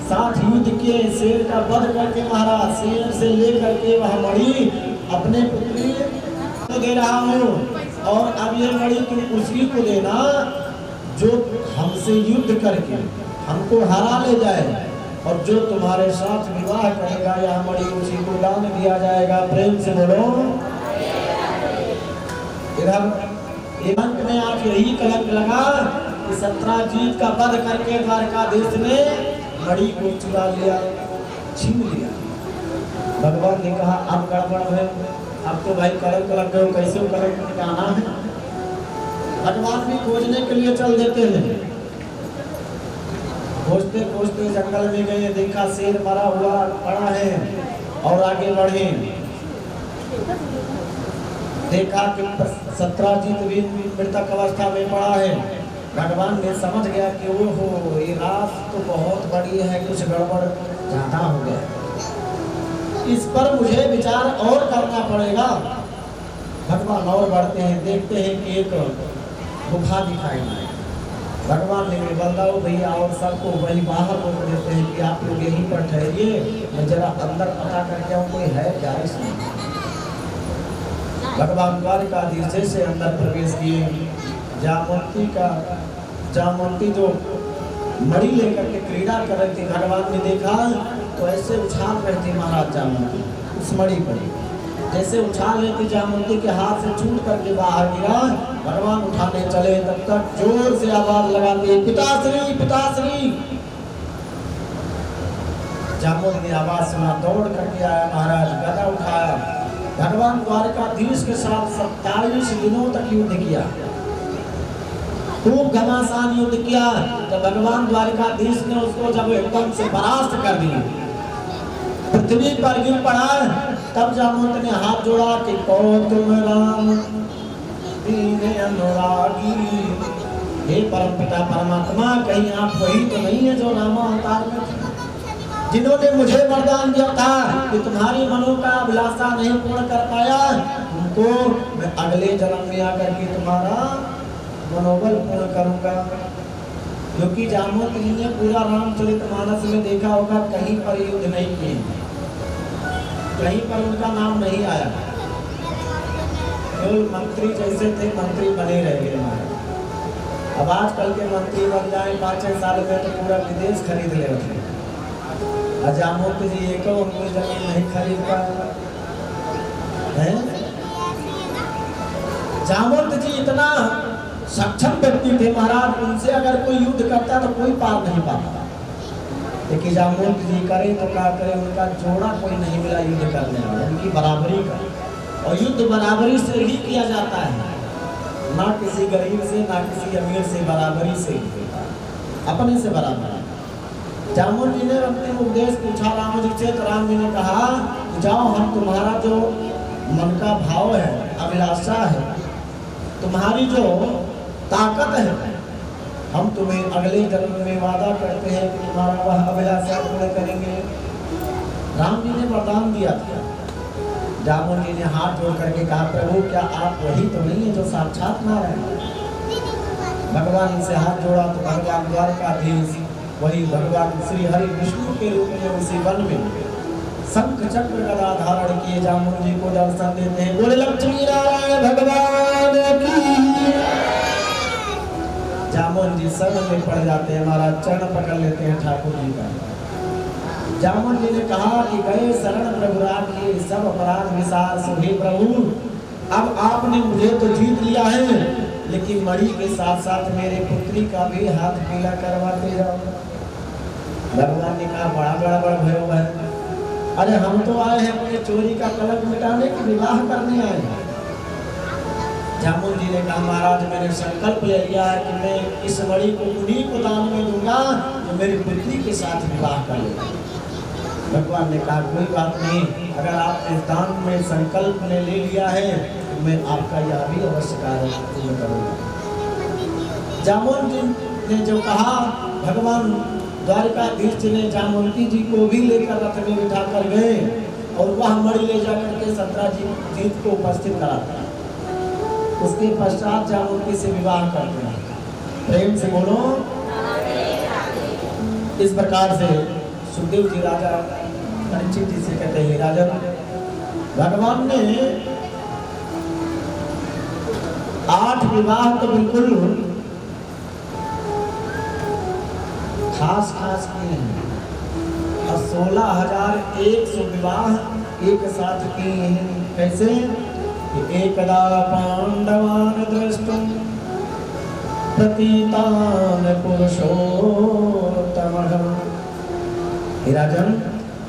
साथ युद्ध किए, शेर का वध करके महाराज शेर से लेकर के वह मणि अपने पुत्री को दे रहा हूँ। और अब ये मणि तुम उसी को देना जो हमसे युद्ध करके हमको हरा ले जाए, और जो तुम्हारे साथ विवाह करेगा यह मणि उसी को दान दिया जाएगा। प्रेम से बोलो। इधर अंत में आज यही कलंक लगा कि सत्राजीत का वध करके द्वारकाधीश ने मणि को चुरा लिया, छीन लिया। भगवान ने कहा अब गड़बड़ है, अब तो भाई कलंक लग गए, कैसे कलंक मिटाना है। भगवान भी खोजने के लिए चल देते हैं। खोजते खोजते जंगल में गए, देखा शेर मरा हुआ पड़ा है और आगे बढ़े, देखा कि सत्राजीत भी मृतक अवस्था में पड़ा है। भगवान ने समझ गया कि वो हो ये रात तो बहुत बड़ी है, कुछ गड़बड़ ज्यादा हो गया, इस पर मुझे विचार और करना पड़ेगा। भगवान और बढ़ते हैं, देखते हैं कि एक गुफा दिखाई दी। भगवान ने बताओ भैया और सबको वही बाहर रोक देते हैं कि आप लोग यहीं पर ठहरिए, मैं जरा अंदर पता करके आऊँ कोई है क्या इसमें। भगवान द्वारकाधीश से अंदर प्रवेश किए। जामवंती जो मणि लेकर के क्रीड़ा कर रही थी, भगवान ने देखा तो ऐसे उछाल रहे थे महाराज जामवंती उस मणि पर, जैसे उछाल रहे थे जामवंती के हाथ से छूट करके बाहर गिरा। भगवान उठाने चले, तब तक जोर से आवाज लगाते पिताश्री पिताश्री। जामवंत ने आवाज सुना, दौड़ करके आया महाराज, गदा उठाया। भगवान द्वारकाधीश के साथ 27 दिनों तक युद्ध किया, खूब घमासान युद्ध किया। जब भगवान द्वारकाधीश ने उसको जब एकदम से परास्त कर दिया, पृथ्वी पर गिर पड़ा, तब जामवंत ने हाथ जोड़ा कि तुम राम दीन अनुरागी, हे परमपिता परमात्मा, कहीं आप वही तो नहीं है जो रामा अवतार में थे, जिन्होंने मुझे वरदान दिया था कि तुम्हारी मनोकामना नहीं पूर्ण कर पाया, तुमको मैं अगले जन्म में आकर के तुम्हारा मनोबल पूर्ण करूंगा। क्योंकि जामवंत जी ने पूरा रामचरितमानस में देखा होगा, कहीं पर युद्ध नहीं किए, कहीं पर उनका नाम नहीं आया, केवल मंत्री जैसे थे मंत्री बने रह गए। अब आजकल के मंत्री बन जाए 5-6 साल में तो पूरा विदेश खरीद ले रहे। जामवंत जी एक उनको जमीन नहीं खरीद पाया है। जामवंत जी इतना सक्षम व्यक्ति थे महाराज, उनसे अगर कोई युद्ध करता तो कोई पार नहीं पाता। लेकिन जामवंत जी करे तो क्या करे, उनका जोड़ा कोई नहीं मिला युद्ध करने वाला, उनकी बराबरी का। और युद्ध बराबरी से ही किया जाता है, ना किसी गरीब से ना किसी अमीर से, बराबरी से, अपने से बराबर। जामुन जी ने अपने उपदेश पूछा राम जी से, तो राम जी ने कहा जाओ, हम तुम्हारा जो मन का भाव है, अभिलाषा है, तुम्हारी जो ताकत है, हम तुम्हें अगले जन्म में वादा करते हैं कि तुम्हारा वह अभिलाषा पूर्ण करेंगे। राम जी ने वरदान दिया था जामुन जी ने हाथ जोड़ करके कहा, प्रभु क्या आप वही तो नहीं है जो साक्षात नारायण? भगवान से हाथ जोड़ा तो भगवान द्वारकाधीश वही भगवान श्री हरि विष्णु के रूप में उसी वन में शंख चक्र गदा धारण किए जामुन जी को दर्शन देते हैं। बोले लक्ष्मी नारायण भगवान की। जामुन जी शरण में पड़ जाते हैं, महाराज चरण पकड़ लेते हैं ठाकुर जी का। जामुन जी ने कहा कि गए शरण प्रभु राखिए सब अपराध विसार से। हे प्रभु अब आपने मुझे तो जीत लिया है, लेकिन मणि के साथ साथ मेरे पुत्री का भी हाथ पीला करवाते जाओ। भगवान ने कहा बड़ा गड़बड़ भयो है, अरे हम तो आए हैं अपने चोरी का कलंक मिटाने की, विवाह करने आए हैं। जामुन जी ने कहा महाराज मैंने संकल्प ले लिया है कि मैं इस मणि को उन्हीं को दान में दूंगा जो मेरी पुत्री के साथ विवाह कर लेगा। भगवान ने कहा कोई बात नहीं, अगर आपने दान में संकल्प ने ले लिया है तो मैं आपका यह भी अवश्य कार्य पूर्ण करूंगा। जामुन जी ने जो कहा, भगवान द्वारकाधीश ने जामुनती जी को भी लेकर रथ में बिठा कर गए और वह मणि ले जाकर के सत्राजीत को उपस्थित कराते। उसके पश्चात जामुनती से विवाह करते हैं। प्रेम से बोलो। इस प्रकार से सुखदेव जी राजा परीक्षित जी से कहते हैं, राजन भगवान ने 8 विवाह तो बिल्कुल खास किए हैं और 16,100 विवाह एक साथ किए हैं। कैसे? एकदा पांडवान दृष्टुम प्रतीतान पुरुषोत्तमः। राजन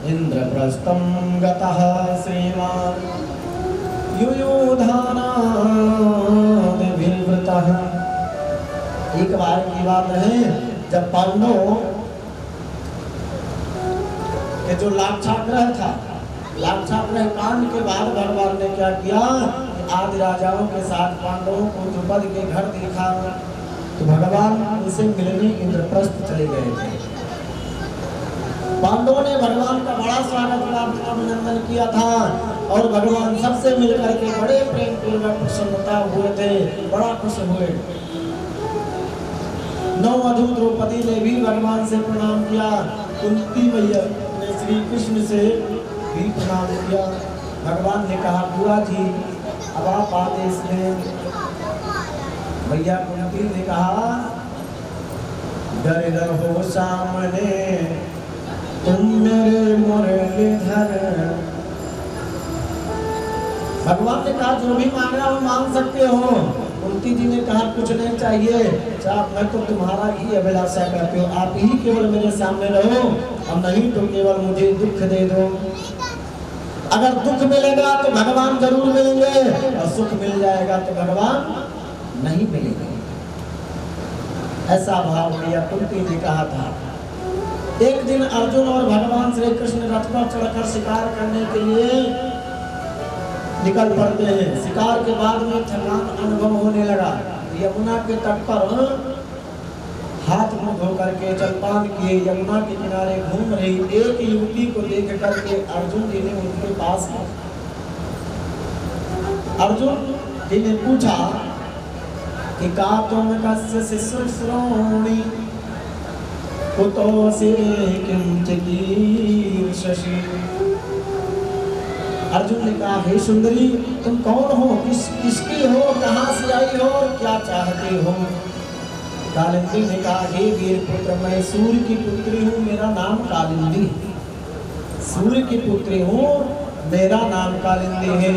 इंद्रप्रस्थं गतः श्रीमान् युयुधानादिभिर्वृतः। एक बार की बात है जब पांडवों के जो लाक्षाग्रह था, लाक्षाग्रह कांड के बाद भगवान ने क्या किया, आदि राजाओं के साथ पांडवों को द्रुपद के घर देखा तो भगवान उनसे मिलने इंद्रप्रस्थ चले गए थे। पांडवों ने भगवान का बड़ा स्वागत अभिनंदन किया था और भगवान सबसे मिलकर के बड़े प्रेम पूर्वक प्रसन्नता हुए थे, बड़ा खुश हुए। 9 वधू द्रौपदी ने भी भगवान से प्रणाम किया। कुंती मैया ने श्री कृष्ण से भी प्रणाम किया। भगवान ने कहा बुआ जी अब आप आदेश दें। भैया कुंती ने कहा डर हो सामने तुम मेरे मुरलीधर। भगवान ने कहा जो भी मांगना हो मांग सकते हो। कुंती जी ने कहा कुछ नहीं चाहिए, मैं तो तुम्हारा ही अभिलाषा करती हूँ, आप ही केवल मेरे सामने रहो और नहीं तो केवल मुझे दुख दे दो। अगर दुख मिलेगा तो भगवान जरूर मिलेंगे और सुख मिल जाएगा तो भगवान नहीं मिलेंगे। ऐसा भाव किया कुंती ने कहा था। एक दिन अर्जुन और भगवान श्री कृष्ण रथ पर चढ़कर शिकार करने के लिए निकल पड़ते हैं। शिकार के बाद में थकान अनुभव होने लगा। यमुना के तट पर हाथ मुंह धो करके जलपान किए यमुना के किनारे घूम रही एक युवती को देख करके अर्जुन जी ने उनके पास अर्जुन जी ने पूछा कि का तुम कस्य शिशु श्रोणी कुतो से किंचिकीर्षसि। अर्जुन ने कहा हे सुंदरी तुम कौन हो, किसकी हो, कहाँ से आई हो, क्या चाहते हो। कालिंदी ने कहा हे वीर पुत्र मैं सूर्य की पुत्री हूँ, मेरा नाम कालिंदी। सूर्य की पुत्री हूँ, मेरा नाम कालिंदी है।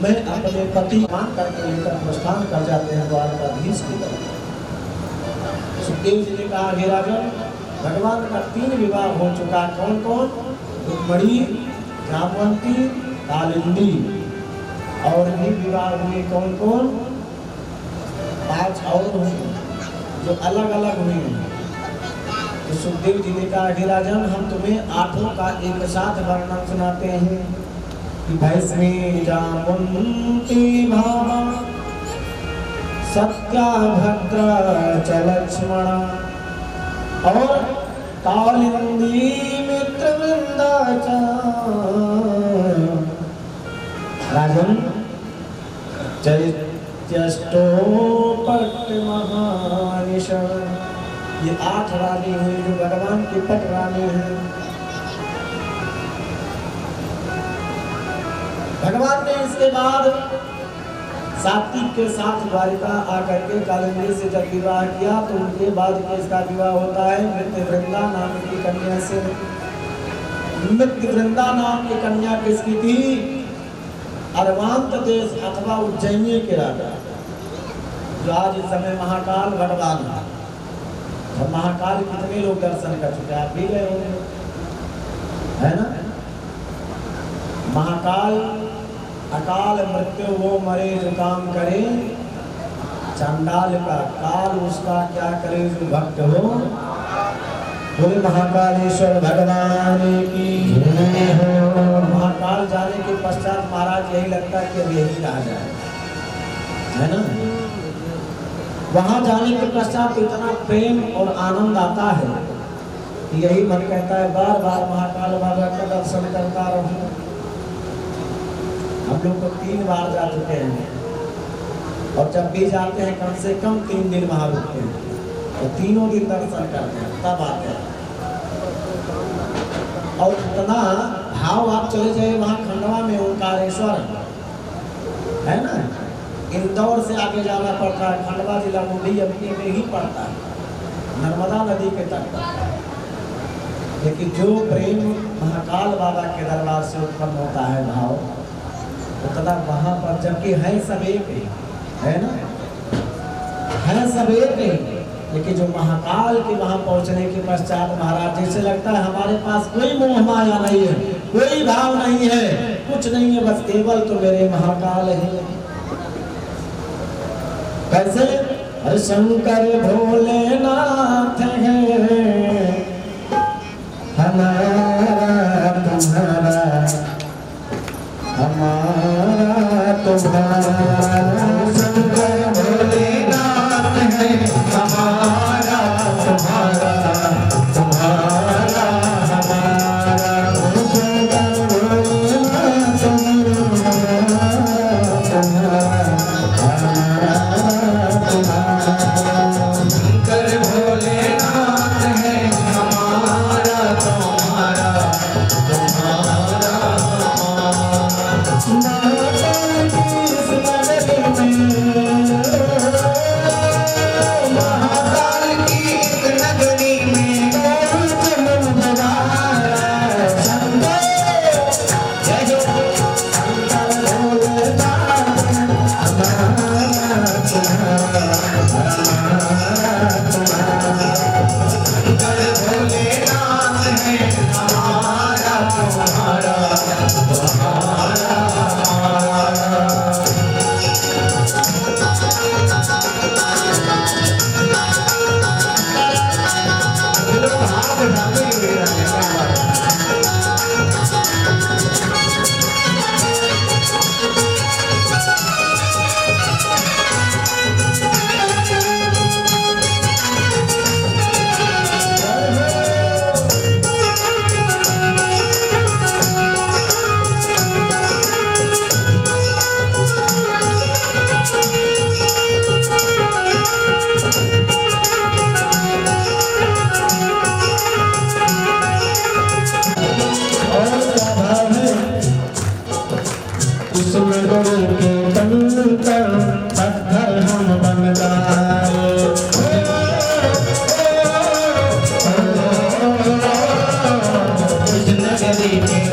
मैं अपने पति मान करके लेकर प्रस्थान कर जाते हैं द्वारकाधीश की तरफ। सुखदेव जी ने कहा हे राजन भगवान का 3 विवाह हो चुका। कौन कौन? रुक्मणी, जामवंती, कालिंदी। और भी विवाह हुए कौन कौन? 5 और हुए जो अलग अलग हुए। तो सुखदेव जी ने कहा हे राजन हम तुम्हें 8 का एक साथ वर्णन सुनाते हैं कि भैस्मी जामुंती भामा सत्याभद्र च लक्ष्मण और कालिंदी मित्रवृंदा च राजन चैत्यष्टोपट महानिश, ये 8 रानी हुई जो भगवान की पट रानी है। भगवान ने इसके बाद सात्विक के साथ द्वारिका आकर के कालिंदी से जब विवाह किया तो उनके बाद इसका विवाह होता है मृत्यु वृंदा नाम की कन्या से। मृत्यु वृंदा नाम की कन्या किसकी थी? अरवांत देश अथवा उज्जैनी के राजा, जो आज इस समय महाकाल भगवान है। और महाकाल कितने लोग दर्शन कर चुके, आप भी गए होंगे, है ना? महाकाल अकाल मृत्यु वो मरे जो काम करे, चंडाल का काल उसका क्या करे जो भक्त हो। बोले महाकालेश्वर भगवान की महाकाल जाने के पश्चात महाराज यही लगता है कि अब यही रह जाए, है ना? वहां जाने के पश्चात इतना प्रेम और आनंद आता है कि यही मन कहता है बार बार महाकाल बाबा का दर्शन करता रहूं। हम लोग तो 3 बार जा चुके हैं और जब भी जाते हैं कम से कम 3 दिन वहां रुकते हैं तो तीनों दिन दर्शन करते हैं, तब आते हैं। और इतना भाव आप चले जाए वहां खंडवा में ओंकारेश्वर है ना, इंदौर से आगे जाना पड़ता है, खंडवा जिला मुंडी अभी में ही पड़ता है, नर्मदा नदी के तट पर। लेकिन जो प्रेम महाकाल बाबा के दरबार से उत्पन्न होता है भाव, उतना वहां पर जबकि है सब एक है ना, है सब एक, लेकिन जो महाकाल के वहां पहुंचने के पश्चात महाराज जैसे लगता है हमारे पास कोई मोह माया नहीं है, कोई भाव नहीं है, कुछ नहीं है, बस केवल तो मेरे महाकाल है। कैसे? अरे शंकर भोलेनाथ है हमारा तुम्हारा, हमारा तुम्हारा। शंकर भोलेनाथ है हमारा तुम्हारा, तुम्हारा हमारा। शंकर भोलेनाथ शंकर भोलेनाथ है हमारा तुम्हारा, तुम्हारा महाकाल की इस नगरी में चमन बजारा। शंकर जय जय शंकर भोलेनाथ हमारा तुम्हारा, शंकर भोलेनाथ है हमारा तुम्हारा, तुम्हारा पत्थर हम बन जाए, इस नगरी में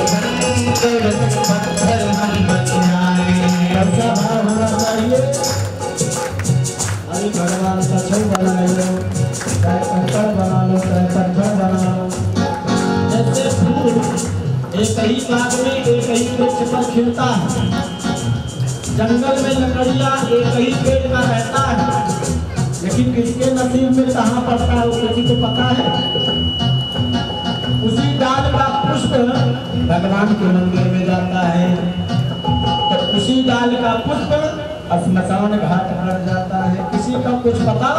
पत्थर हम बन जाए। ऐसा भाव होना चाहिए। अरे भगवान का छऊ बना लो, चाहे पत्थर बना लो, चाहे पत्थर बना लो। जैसे फूल एक ही बाग में एक ही वृक्ष पर खिलता है, जंगल में लकड़ियां एक ही पेड़ का रहता है, लेकिन किसके नसीब में कहाँ पड़ता है वो किसी को पता है। उसी डाल का पुष्प भगवान के मंदिर में जाता है, तो उसी डाल का पुष्प श्मशान घाट पर जाता है, किसी का कुछ पता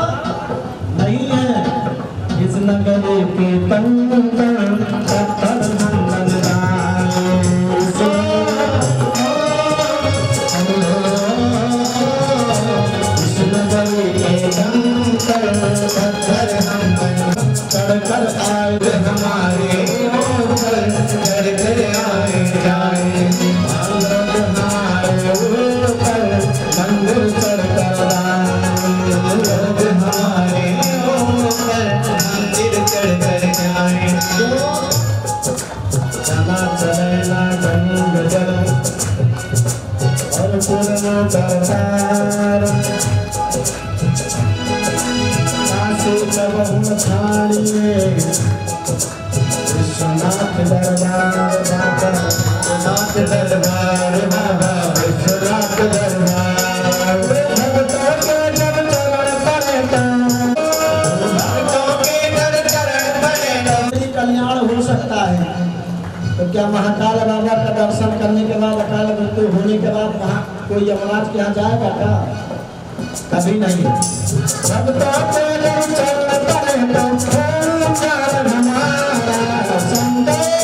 नहीं है। इस नगरी के पत्थर हम बन जाए, क्या महाकाल बाबा का दर्शन करने के बाद अकाल मृत्यु होने के बाद वहाँ कोई यमराज के यहाँ जाएगा क्या? कभी नहीं। सब तो तेरे चरण पर तो फूल चरण हमारा संदेश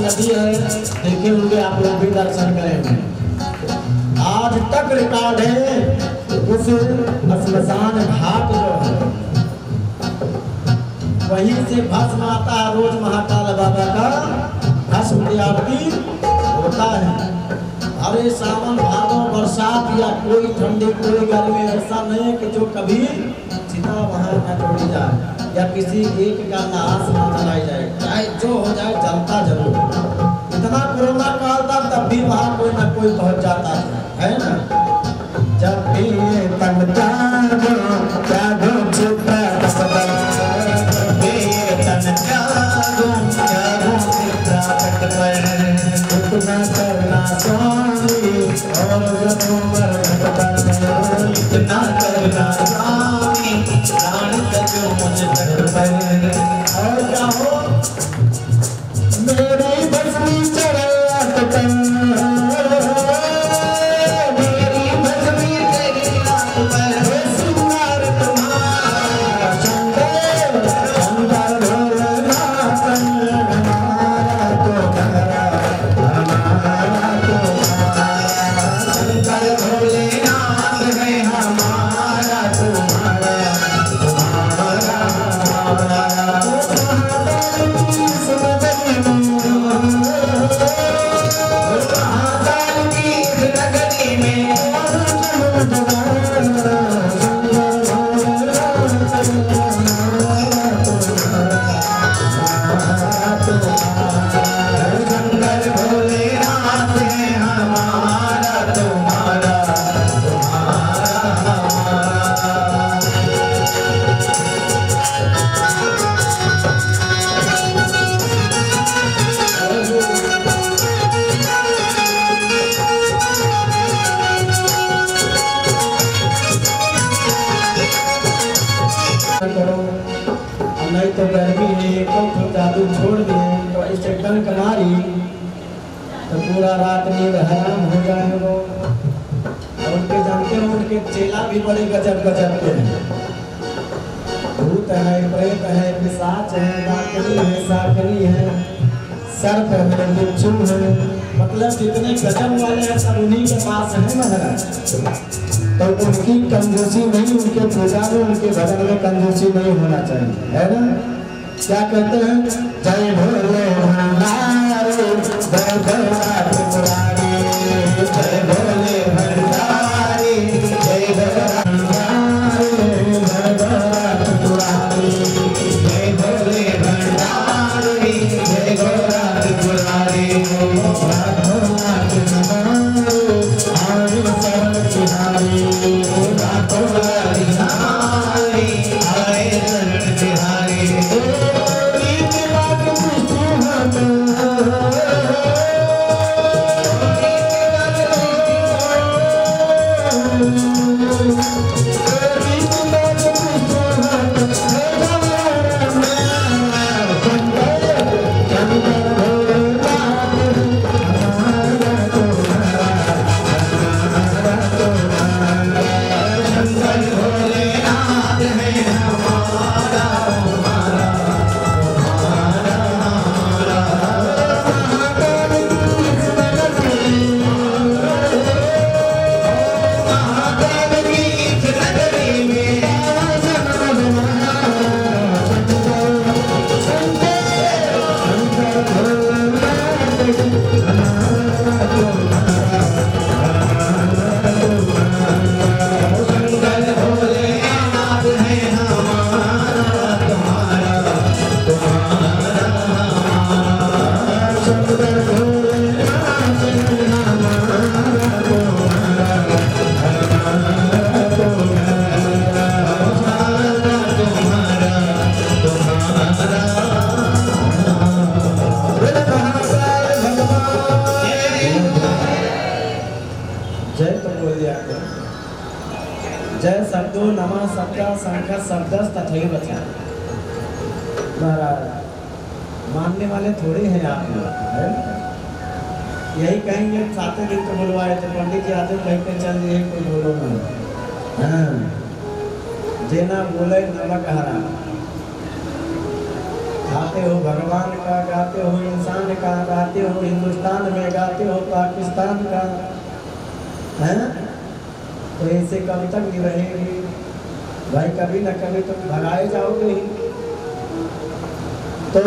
नदी है, देखे होंगे आप लोग भी दर्शन करेंगे। आज तक रिकॉर्ड है उस श्मशान घाट जो है वहीं से भस्म आता है। रोज महाकाल बाबा का भस्म की आरती होता है। अरे सावन भादों बरसात या कोई ठंडी कोई गर्मी ऐसा नहीं है कि जो कभी चिता वहाँ न जोड़ी जाए या किसी एक का नाश न जलाई जाए। चाहे जो हो जाए जलता जरूर। इतना कोरोना काल था तब भी वहाँ कोई न कोई पहुँच जाता है ना। जब भी तन जागो जागो चिता इतना करना स्वामी और इतना करना स्वामी प्राण तजो मुझ तक पर। और क्या हो मेरी भस्मी चढ़त पर, मेरी भस्मी तेरी रात पर सिंगार तुम्हारा सुंदर सुंदर भोलेनाथ हमारा तो हमारा तो शंकर भोलेनाथ है हमारा तुम्हारा तुम्हारा नहीं तो गर्मी है तो जादू छोड़ दिए तो ऐसे डंक मारी तो पूरा रात नींद हराम हो जाए वो। और उनके जानते हो उनके चेला भी बड़े गजब गजब के हैं। भूत है, प्रेत है, पिशाच है, डाकनी है, साकनी है, सर्प है, बिच्छू है, मतलब जितने गजब वाले हैं सब उन्हीं के पास है महाराज। तो उनकी कंजूसी नहीं, उनके पूजा में उनके भजन में कंजूसी नहीं होना चाहिए, है ना। क्या कहते हैं जय भोले भंडारी जय भोला त्रिपुरारी जय भोले भंडारी जय भोला भंडारी जय भोला त्रिपुरारी जय भोले भंडारी जय भोला त्रिपुरारी भोला त्रिपुरारी जय तो बोल दिया करो। जय शब्दो नमः शब्दा संख्या शब्दस तथैव बचा। महाराज मानने वाले थोड़े हैं आप लोग, है? यही कहेंगे 7 दिन तो बुलवाए थे पंडित जी आते कहते चल ये कोई बोलो नहीं। हाँ जेना बोले नमक हरा। गाते हो भगवान का, गाते हो इंसान का, गाते हो हिंदुस्तान में, गाते हो पाकिस्तान का, है? तो ऐसे कब तक नहीं रहेगी भाई, कभी न कभी तुम भगाए जाओगे ही। तो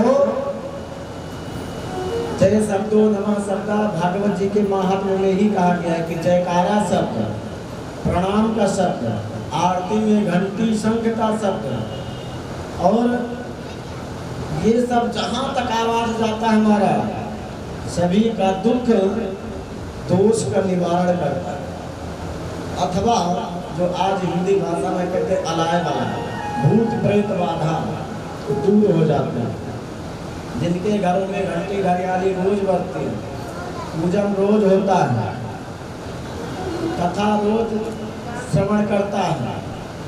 जय शब्दो नमः शब्दा भागवत जी के महात्म्य में ही कहा गया है कि जयकारा शब्द, प्रणाम का शब्द, आरती में घंटी शंख का शब्द, और ये सब जहाँ तक आवाज जाता है हमारा सभी का दुख दोष का निवारण करता है। अथवा जो आज हिंदी भाषा में कहते हैं अलाय बाधा, भूत प्रेत बाधा दूर हो जाते हैं। जिनके घरों में घंटी घड़ियाली रोज बजती है, पूजन रोज होता है, कथा रोज श्रवण करता है,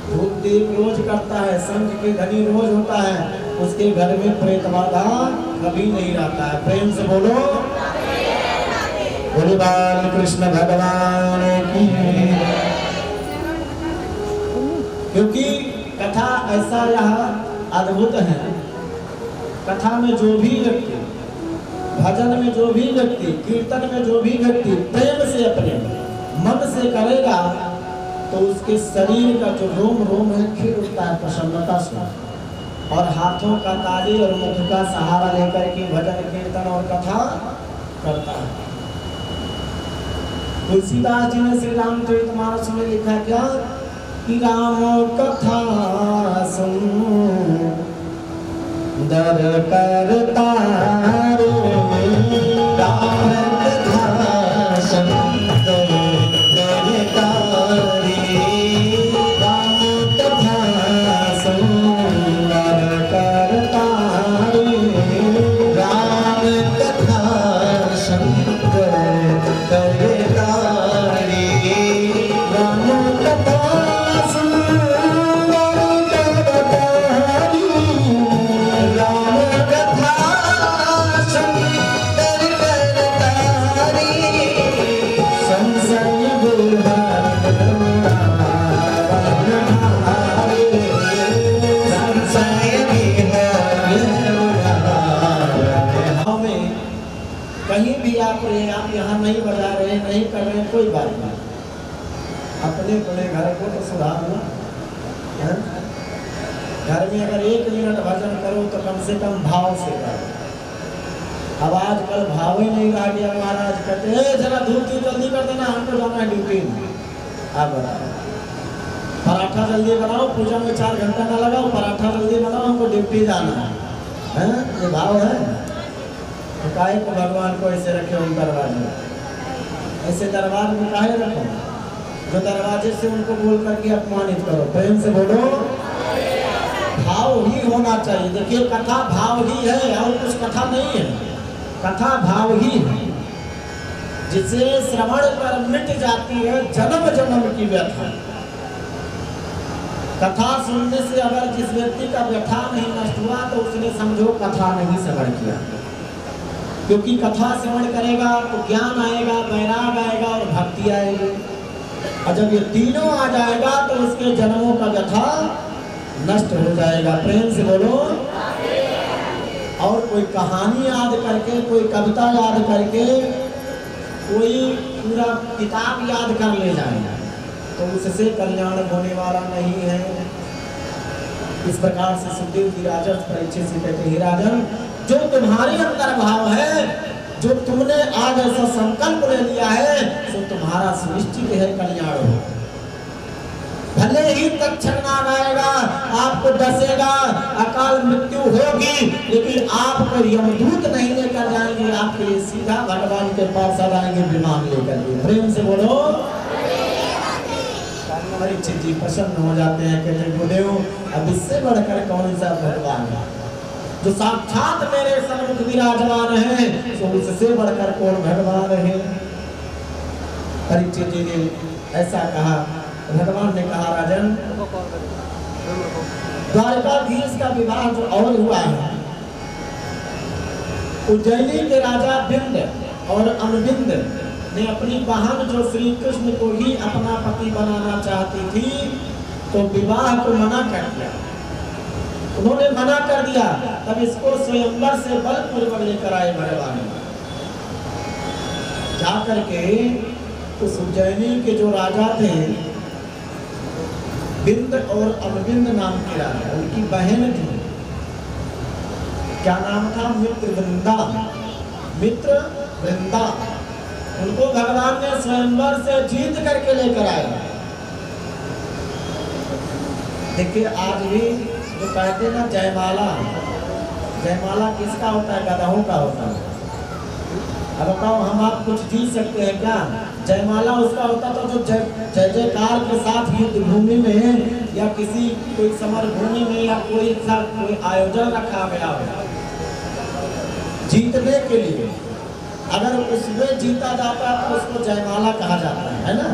धूप दीप रोज करता है, शंख की ध्वनि रोज होता है, उसके घर में प्रेत बाधा कभी नहीं रहता है। प्रेम से बोलो बोले बाल कृष्ण भगवान की। क्योंकि कथा ऐसा यह अद्भुत है, कथा में जो भी व्यक्ति, भजन में जो भी व्यक्ति, कीर्तन में जो भी व्यक्ति प्रेम से अपने मन से करेगा तो उसके शरीर का जो रोम रोम है खिल उठता है प्रसन्नता से, और हाथों का ताली और मुख का सहारा लेकर के भजन कीर्तन और कथा करता है। तुलसीदास जी ने श्री रामचरितमानस में लिखा क्या कि राम कथा सुंदर करता रे, राम कथा सुंदर करता रे, राम कथा सुंदर करता रे, राम कथा सुंदर करता रे, राम कथा कहीं भी आप यहाँ नहीं बजा रहे, नहीं कर रहे, कोई बात नहीं, अपने अपने घर को तो सुधारना। घर में अगर 1 मिनट भजन करो तो कम से कम भाव से करो। अब आजकल भाव ही नहीं रह गया। महाराज कहते हैं जरा धूप जल्दी कर देना, हमको जाना है ड्यूटी में। आप बताओ, पराठा जल्दी बनाओ, पूजा में 4 घंटा ना लगाओ, पराठा जल्दी बनाओ, हमको ड्यूटी जाना है। ये भाव है? तो काहे को भगवान को ऐसे रखे उन दरबार में? ऐसे दरबार में काहे रखो जो दरवाजे से उनको बोल करके अपमानित करो? प्रेम से बोलो, भाव ही होना चाहिए। देखिए कथा भाव ही है और कुछ कथा नहीं है, कथा भाव ही है, जिसे श्रवण पर मिट जाती है जन्म जन्म की व्यथा। कथा सुनने से अगर जिस व्यक्ति का व्यथा नहीं नष्ट हुआ तो उसने समझो कथा नहीं श्रवण किया। क्योंकि कथा श्रवण करेगा तो ज्ञान आएगा, वैराग आएगा और भक्ति आएगी, और जब ये तीनों आ जाएगा तो उसके जन्मों का व्यथा नष्ट हो जाएगा। प्रेम से बोलो। और कोई कहानी याद करके, कोई कविता याद करके, कोई पूरा किताब याद कर ले जाएगा तो उससे कल्याण होने वाला नहीं है। इस प्रकार से सुखदेव जी राजन परीक्षित से कहते हैं, राजन जो तुम्हारे अंदर भाव है जो तुमने आज ऐसा संकल्प ले लिया है सो तुम्हारा सुनिश्चित है कल्याण हो। भले ही तक्षक नाग आएगा, आपको डसेगा, अकाल मृत्यु होगी, लेकिन आपको यमदूत नहीं लेकर जाएंगे, आपके लिए सीधा भगवान के पास आ जाएंगे विमान लेकर के। प्रेम से बोलो। परीक्षित जी प्रसन्न हो जाते हैं, कहते गुरुदेव अब इससे बढ़कर कौन सा भगवान है जो साक्षात मेरे सन्मुख विराजमान है, तो उससे बढ़कर कौन भगवान है। परीक्षित जी ने ऐसा कहा। भगवान ने कहा राजन, द्वारकाधीश का विवाह जो और हुआ है, उज्जैनी के राजा बिंद और अनबिंद ने अपनी बहन जो श्री कृष्ण को ही अपना पति बनाना चाहती थी, तो विवाह को मना कर दिया। उन्होंने मना कर दिया, तब इसको स्वयंवर से बलपूर्वक लेकर आए भगवान। जाकर के उस उज्जैनी के जो राजा थे, बिंद और अनबिंद नाम के राजा, उनकी बहन थी, क्या नाम था? मित्र वृंदा। मित्र वृंदा, उनको भगवान ने स्वयंवर से जीत करके लेकर आया। देखिए आज भी जो कहते ना जयमाला, जयमाला किसका होता है? गधाओं का होता है। अब बताओ हम आप कुछ जीत सकते हैं क्या? जयमाला उसका होता था जो जय जयकार के साथ युद्ध भूमि में या किसी कोई समर भूमि में या कोई आयोजन रखा गया हो जीतने के लिए, अगर उसमें जीता जाता तो उसको जयमाला कहा जाता है ना।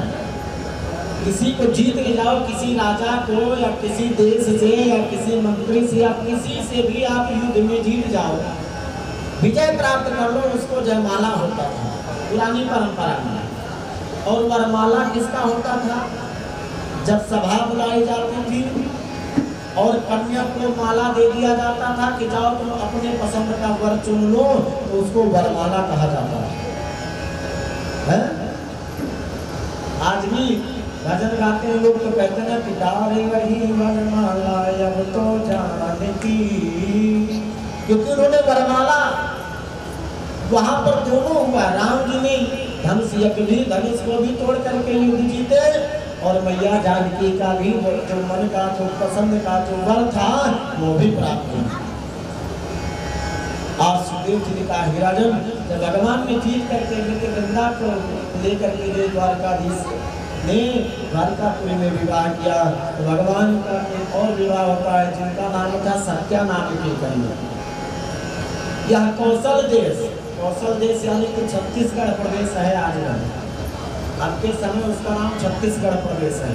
किसी को जीत के जाओ, किसी राजा को या किसी देश से या किसी मंत्री से या किसी से भी आप युद्ध में जीत जाओ, विजय प्राप्त कर लो, उसको जयमाला होता था पुरानी परंपरा में। और वरमाला किसका होता था? जब सभा बुलाई जाती थी और कन्या को माला दे दिया जाता था कि जाओ तुम अपने पसंद का वर चुन लो, तो उसको वरमाला कहा जाता है। आज भी भजन गाते हैं लोग तो कहते हैं कि डारे वही वरमाला अब तो जाने की, क्योंकि उन्होंने वरमाला वहां पर दोनों हुआ। राम जी ने धनुष धनुष को भी तोड़ करके युद्ध जीते, और मैया जानकी का भी जो मन का जो पसंद का जो वर था वो भी प्राप्त हुआ। आज सुखदेव जी ने कहा राजन, जब भगवान ने जीत करके मित्र वृंदा को लेकर के द्वारकाधीश ने द्वारकापुरी में विवाह किया, तो भगवान का एक और विवाह होता है जिनका नाम था सत्या नाम की कन्या। यह कौशल देश यानी कि छत्तीसगढ़ प्रदेश है आज आपके समय, उसका नाम छत्तीसगढ़ प्रदेश है।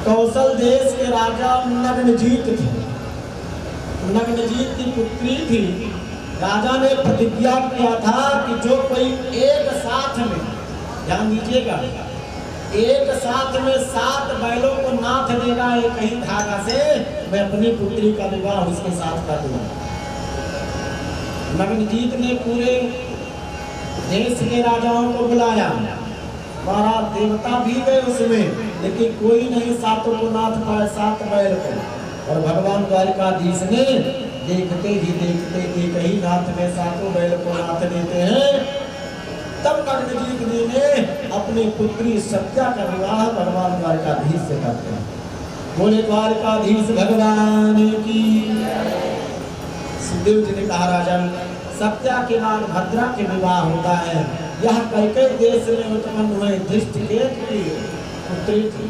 कौशल देश के राजा नग्नजीत थे। नग्नजीत की पुत्री थी। राजा ने प्रतिज्ञा किया था कि जो कोई एक साथ में, ध्यान दीजिएगा, एक साथ में 7 बैलों को नाथ देगा एक ही धागा से, मैं अपनी पुत्री का विवाह उसके साथ कर दूंगा। नग्नजीत ने पूरे देश के राजाओं को बुलाया, 12 देवता भी गए उसमें, लेकिन कोई नहीं 7 को नाथ पाए, 7 बैल को। और भगवान द्वारकाधीश ने देखते ही देखते एक ही नाथ में 7 बैल को नाथ देते हैं। तब नग्नजीत जी ने अपनी पुत्री सत्या का विवाह भगवान द्वारकाधीश से करते हैं। बोले द्वारकाधीश भगवान की। सुखदेव जी ने कहा राजन, सत्या के बाद भद्रा के विवाह होता है। यह कैकेयी देश में उत्पन्न हुए धृष्टकेतु की पुत्री थी,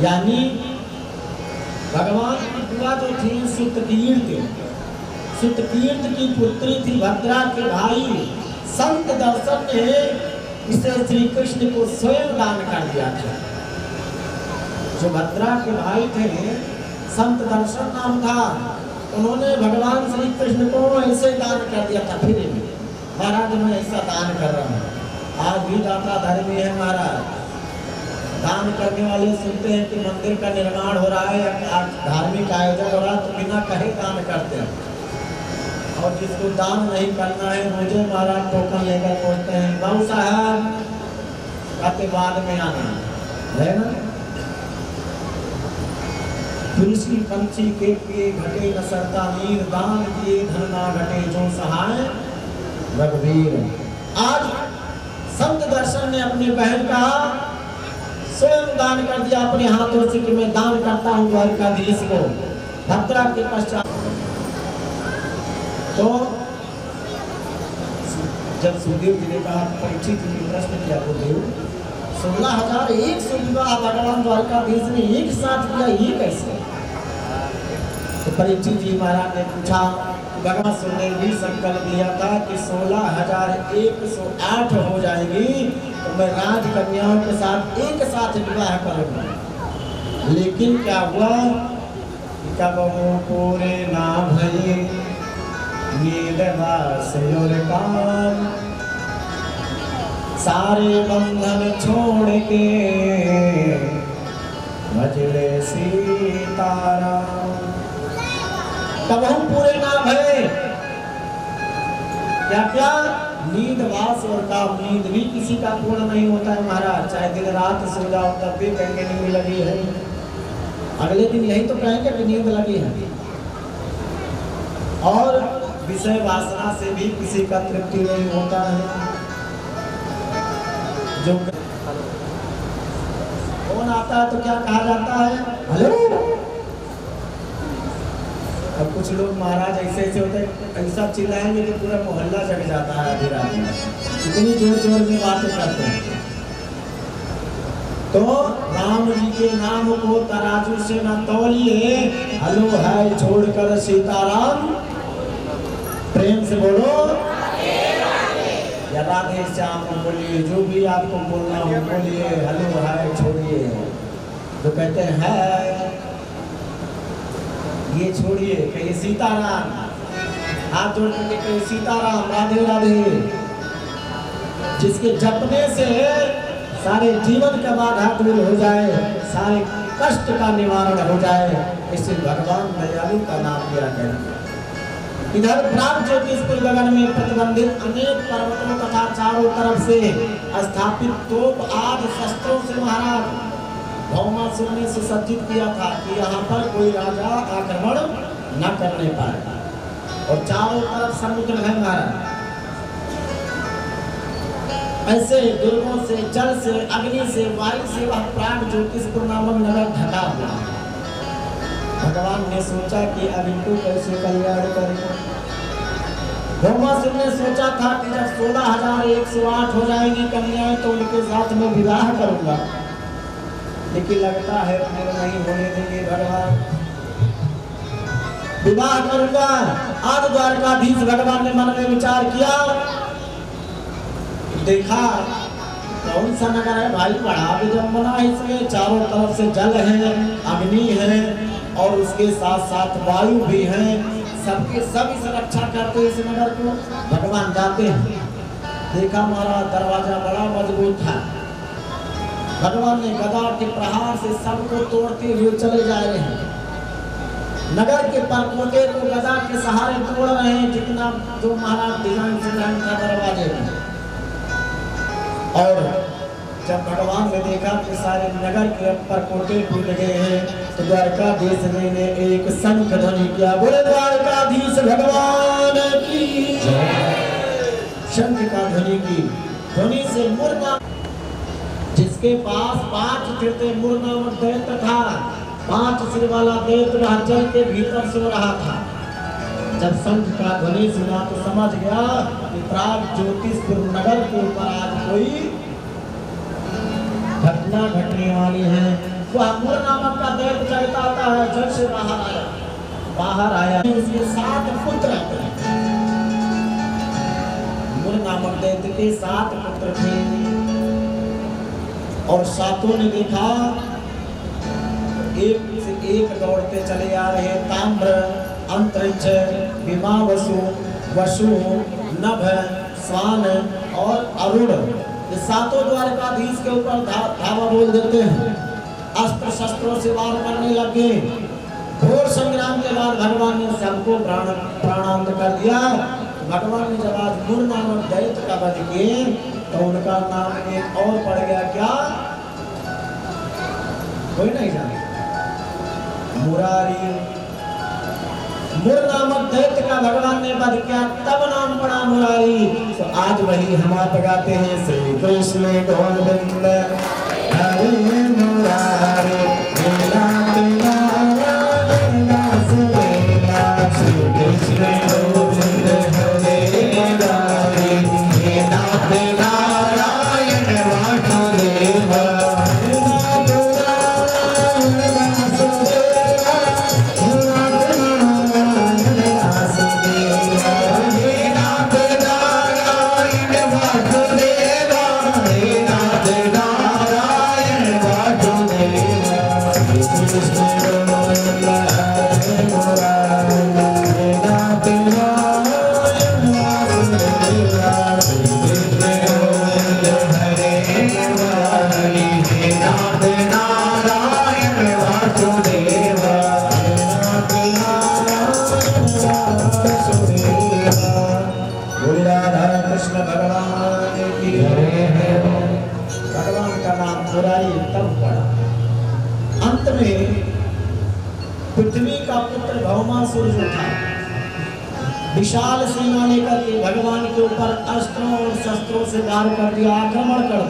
यानी भगवान की बुआ जो थी सुतकीर्ति की पुत्री थी। भद्रा के भाई संत दर्शन ने इसे श्री कृष्ण को स्वयं दान कर दिया था। जो भद्रा के भाई थे, संत दर्शन नाम था, उन्होंने भगवान श्री कृष्ण को ऐसे दान कर दिया था। फिर महाराज मैं ऐसा दान कर रहा हूँ। आज भी दाता धर्मी है महाराज। दान करने वाले सुनते हैं कि मंदिर का निर्माण हो रहा है या धार्मिक आयोजन हो रहा है, तो बिना कहे दान करते हैं। और जिसको दान नहीं करना है मुझे महाराज टोकन लेकर पहुंचते हैं, बाबू साहब कहते बाद में आना है ना। तुलसी पंछी के पिए घटे न सरता नीर, दान किए धन ना घटे जो सहाय। रघुवीर। आज संत दर्शन ने अपनी बहन का स्वयं दान कर दिया अपने हाथों से कि मैं दान करता हूँ द्वारकाधीश को। भद्रा के पश्चात तो जब सुखदेव जी ने कहा, परीक्षित जी ने प्रश्न किया, गुरुदेव 16,100 विवाह भगवान द्वारकाधीश ने एक साथ किया, ये कैसे? तो परीक्षित जी महाराज ने पूछा, भगवान शिव ने भी संकल्प लिया था कि 16,108 हो जाएगी तो मैं राजकन्याओं के साथ एक साथ विवाह करूंगा। लेकिन क्या हुआ, कबहू पूरे ना भये नीलवास काम, सारे बंधन छोड़ के भजले सीताराम। कबहू पूरे ना भये, क्या क्या? नींद, वास और काम। नींद भी किसी का पूर्ण नहीं होता है महाराज, चाहे दिन रात सो जाओ तब भी कहेंगे नींद लगी है, अगले दिन यही तो कहेंगे कि नींद लगी है। और विषय वासना से भी किसी का तृप्ति नहीं होता है। जो कौन आता है तो क्या कहा जाता है, हेलो। अब कुछ लोग महाराज ऐसे ऐसे होते हैं, ऐसा चिल्लाएंगे कि पूरा मोहल्ला जग जाता है आधी रात में, इतनी जोर जोर में बातें करते हैं। तो राम जी के नाम को तराजू से न तौलिए, हलो है छोड़कर सीताराम, प्रेम से बोलो या राधे श्याम बोलिए, जो भी आपको बोलना हो बोलिए, हलो है छोड़िए। जो कहते हैं ये छोड़िए, कहिए सीताराम, हाथ जोड़ करके कहिए सीताराम, राधे राधे। जिसके जपने से सारे जीवन का बाधा दूर हो जाए, सारे कष्ट का निवारण हो जाए, इससे भगवान दयालु का नाम लिया करें। इधर प्राग ज्योतिषपुर गगन में प्रतिबंधित अनेक पर्वतों तथा चारों तरफ से स्थापित तोप आदि शस्त्रों से महाराज भौमासुर ने सुसज्जित किया था कि यहाँ पर कोई राजा आक्रमण न करने पाए। और चारों तरफ समुद्र है महाराज, ऐसे दुर्गों से, जल से, अग्नि से, वायु से वह प्राग ज्योतिषपुर नामक नगर ढका हुआ। भगवान ने सोचा कि अब इनको कैसे कल्याण करें। भौमासुर ने सोचा था कि जब 16,108 हो जाएंगी कन्याएं तो उनके साथ में विवाह करूंगा, लेकिन लगता है मेरे नहीं होने देंगे भगवान। विवाह करूंगा। आज द्वारकाधीश भगवान ने मन में विचार किया, देखा कौन सा नगर है भाई, बड़ा विडंबना है इसमें, चारों तरफ से जल है, अग्नि है और उसके साथ साथ वायु भी है, सबके सब इस रक्षा करते इस नगर को। भगवान जाते हैं, देखा हमारा दरवाजा बड़ा मजबूत था। भगवान ने गदा के प्रहार से सबको तोड़ते हुए चले जा रहे हैं। नगर के परकोटे को गदा के सहारे तोड़ रहे हैं, जितना जो महाराज डिजाइन से था दरवाजे में। और जब भगवान ने देखा कि सारे नगर के परकोटे टूट गए हैं तो द्वारकाधीश ने एक शंख ध्वनि किया, बोले द्वारकाधीश भगवान की शंख का ध्वनि की। ध्वनि से मुर्गा, जिसके पास 5 फिरते मुर नामक दैत्य था, 5 सिर वाला दैत्य वह जल के भीतर सो रहा था। जब शंख का ध्वनि सुना तो समझ गया कि प्राग ज्योतिषपुर नगर के ऊपर आज कोई घटना घटने वाली है। वह मुर नामक का दैत्य चलता आता है, जल से बाहर आया। उसके 7 पुत्र थे। मुर नामक दैत्य के 7 पुत्र थे और सातों ने देखा एक से एक दौड़ते चले आ रहे। ताम्र, अंतरिक्ष, विमावसु, वसु, नभ, स्वान और अरुण, ये सातों द्वारकाधीश के ऊपर धावा बोल देते हैं। अस्त्र शस्त्रों से वार करने लगे। घोर संग्राम के बाद भगवान ने सबको प्राणांत कर दिया। भगवान ने जब आज मुर नामक दैत्य का वध किए तो उनका नाम एक और पड़ गया, क्या कोई नहीं जाने, मुरारी। मुर नामक दैत्य का भगवान ने वध किया, तब नाम पड़ा मुरारी। तो आज वही हम आप गाते हैं श्री कृष्ण गोविंद हरे मुरारी लीला नारायण सुरेला। श्री कृष्ण गोविंद हरे मुरारी लीला नारायण वासुदेवा। भगवान का नाम मुरारी तब पड़ा। अंत में पृथ्वी का पुत्र भौमासुर जो था, विशाल सेना लेकर के भगवान के ऊपर अस्त्रों और शस्त्रों से वार कर दिया, आक्रमण कर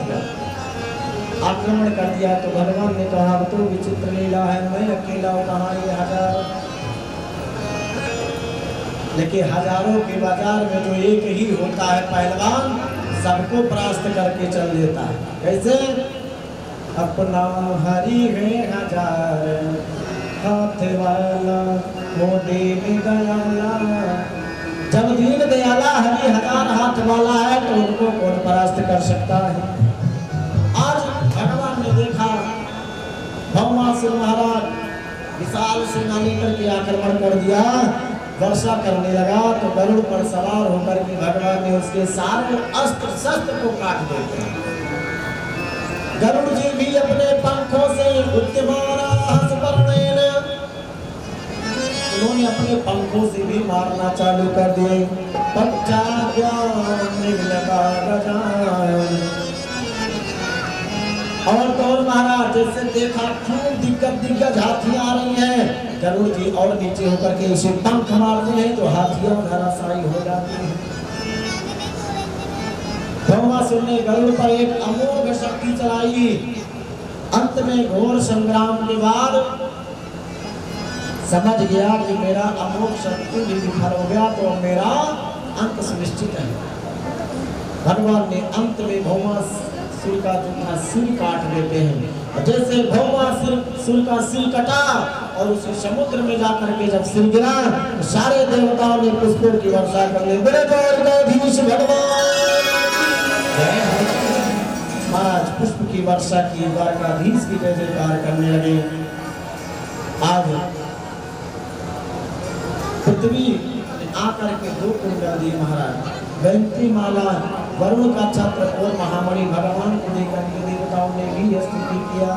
दिया। तो भगवान ने कहा अब तो विचित्र लीला है, मैं अकेला कहाँ ये हजार, लेकिन हजारों के बाजार में जो एक ही होता है पहलवान, सबको परास्त करके चल देता है। कैसे? अपना हरि है हजार हाथ वाला वो दीन दयाला। जब दीन दयाला हरि हजार हाथ वाला है तो उनको कौन परास्त कर सकता है। आज भगवान ने देखा भौमासुर महाराज विशाल सेना लेकर के आक्रमण कर दिया, वर्षा करने लगा, तो गरुड़ पर सवार होकर के भगवान ने उसके सारे अस्त्र शस्त्र को काट देते हैं। गरुड़ जी भी अपने पंखों से उन्होंने अपने पंखों से भी मारना चालू कर दिए। और महाराज जैसे देखा खूब दिग्गज हाथियां आ रही हैं, गरुड़ जी और नीचे होकर के इसे पंख मारते हैं तो हाथियां धराशायी हो जाती हैं। भौमासुर ने गरुड़ पर एक अमोघ शक्ति चलाई। अंत में घोर संग्राम के बाद समझ गया कि मेरा अमोघ शक्ति भी विफल हो गया, तो मेरा अंत सुनिश्चित है। भगवान ने अंत में भौमासुर का सिर काट देते हैं। जैसे भौमासुर का सिर कटा और उसे समुद्र में जाकर के जब सिर गिरा, सारे देवताओं ने पुष्पों की वर्षा करने भगवान महाराज पुष्प की वर्षा की, द्वारकाधीश की जय जयकार करने लगे। आज पृथ्वी आकर के दो कुंडल दिए महाराज, वैंती माला, वरुण का छत्र और महामणि भगवान को देकर के देवताओं ने भी स्तुति किया।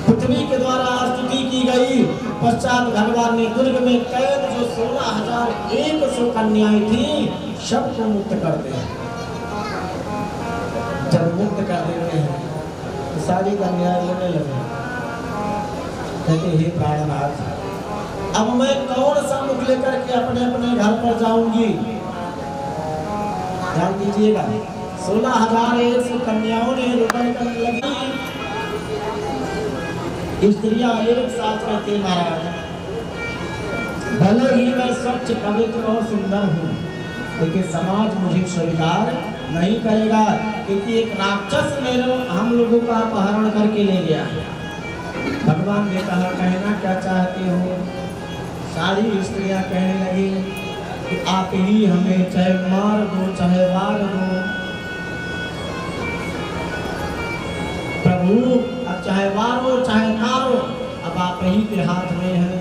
पृथ्वी के द्वारा स्तुति की गई। पश्चात भगवान ने दुर्ग में कैद जो 16,100 कन्याएं थी सबको मुक्त कर दिया। जब मुक्त कर देते हैं तो सारी कन्याएं रोने लगे, कहते हे प्राणनाथ, अब मैं कौन सा मुख लेकर के अपने अपने घर पर जाऊंगी। ध्यान दीजिएगा, 16,100 कन्याओं ने रोदन करने लगी। स्त्रियां एक साथ कहते महाराज, भले ही मैं स्वच्छ पवित्र और सुंदर हूँ, लेकिन समाज मुझे स्वीकार नहीं करेगा, क्योंकि एक राक्षस मेरे हम लोगों का अपहरण करके ले गया है। भगवान ने कहा कहना क्या चाहते हो। सारी स्त्रियां कहने लगी कि आप ही हमें चाहे मार दो चाहे वार दो प्रभु, अब चाहे मारो चाहे मारो, अब आप ही के हाथ में है।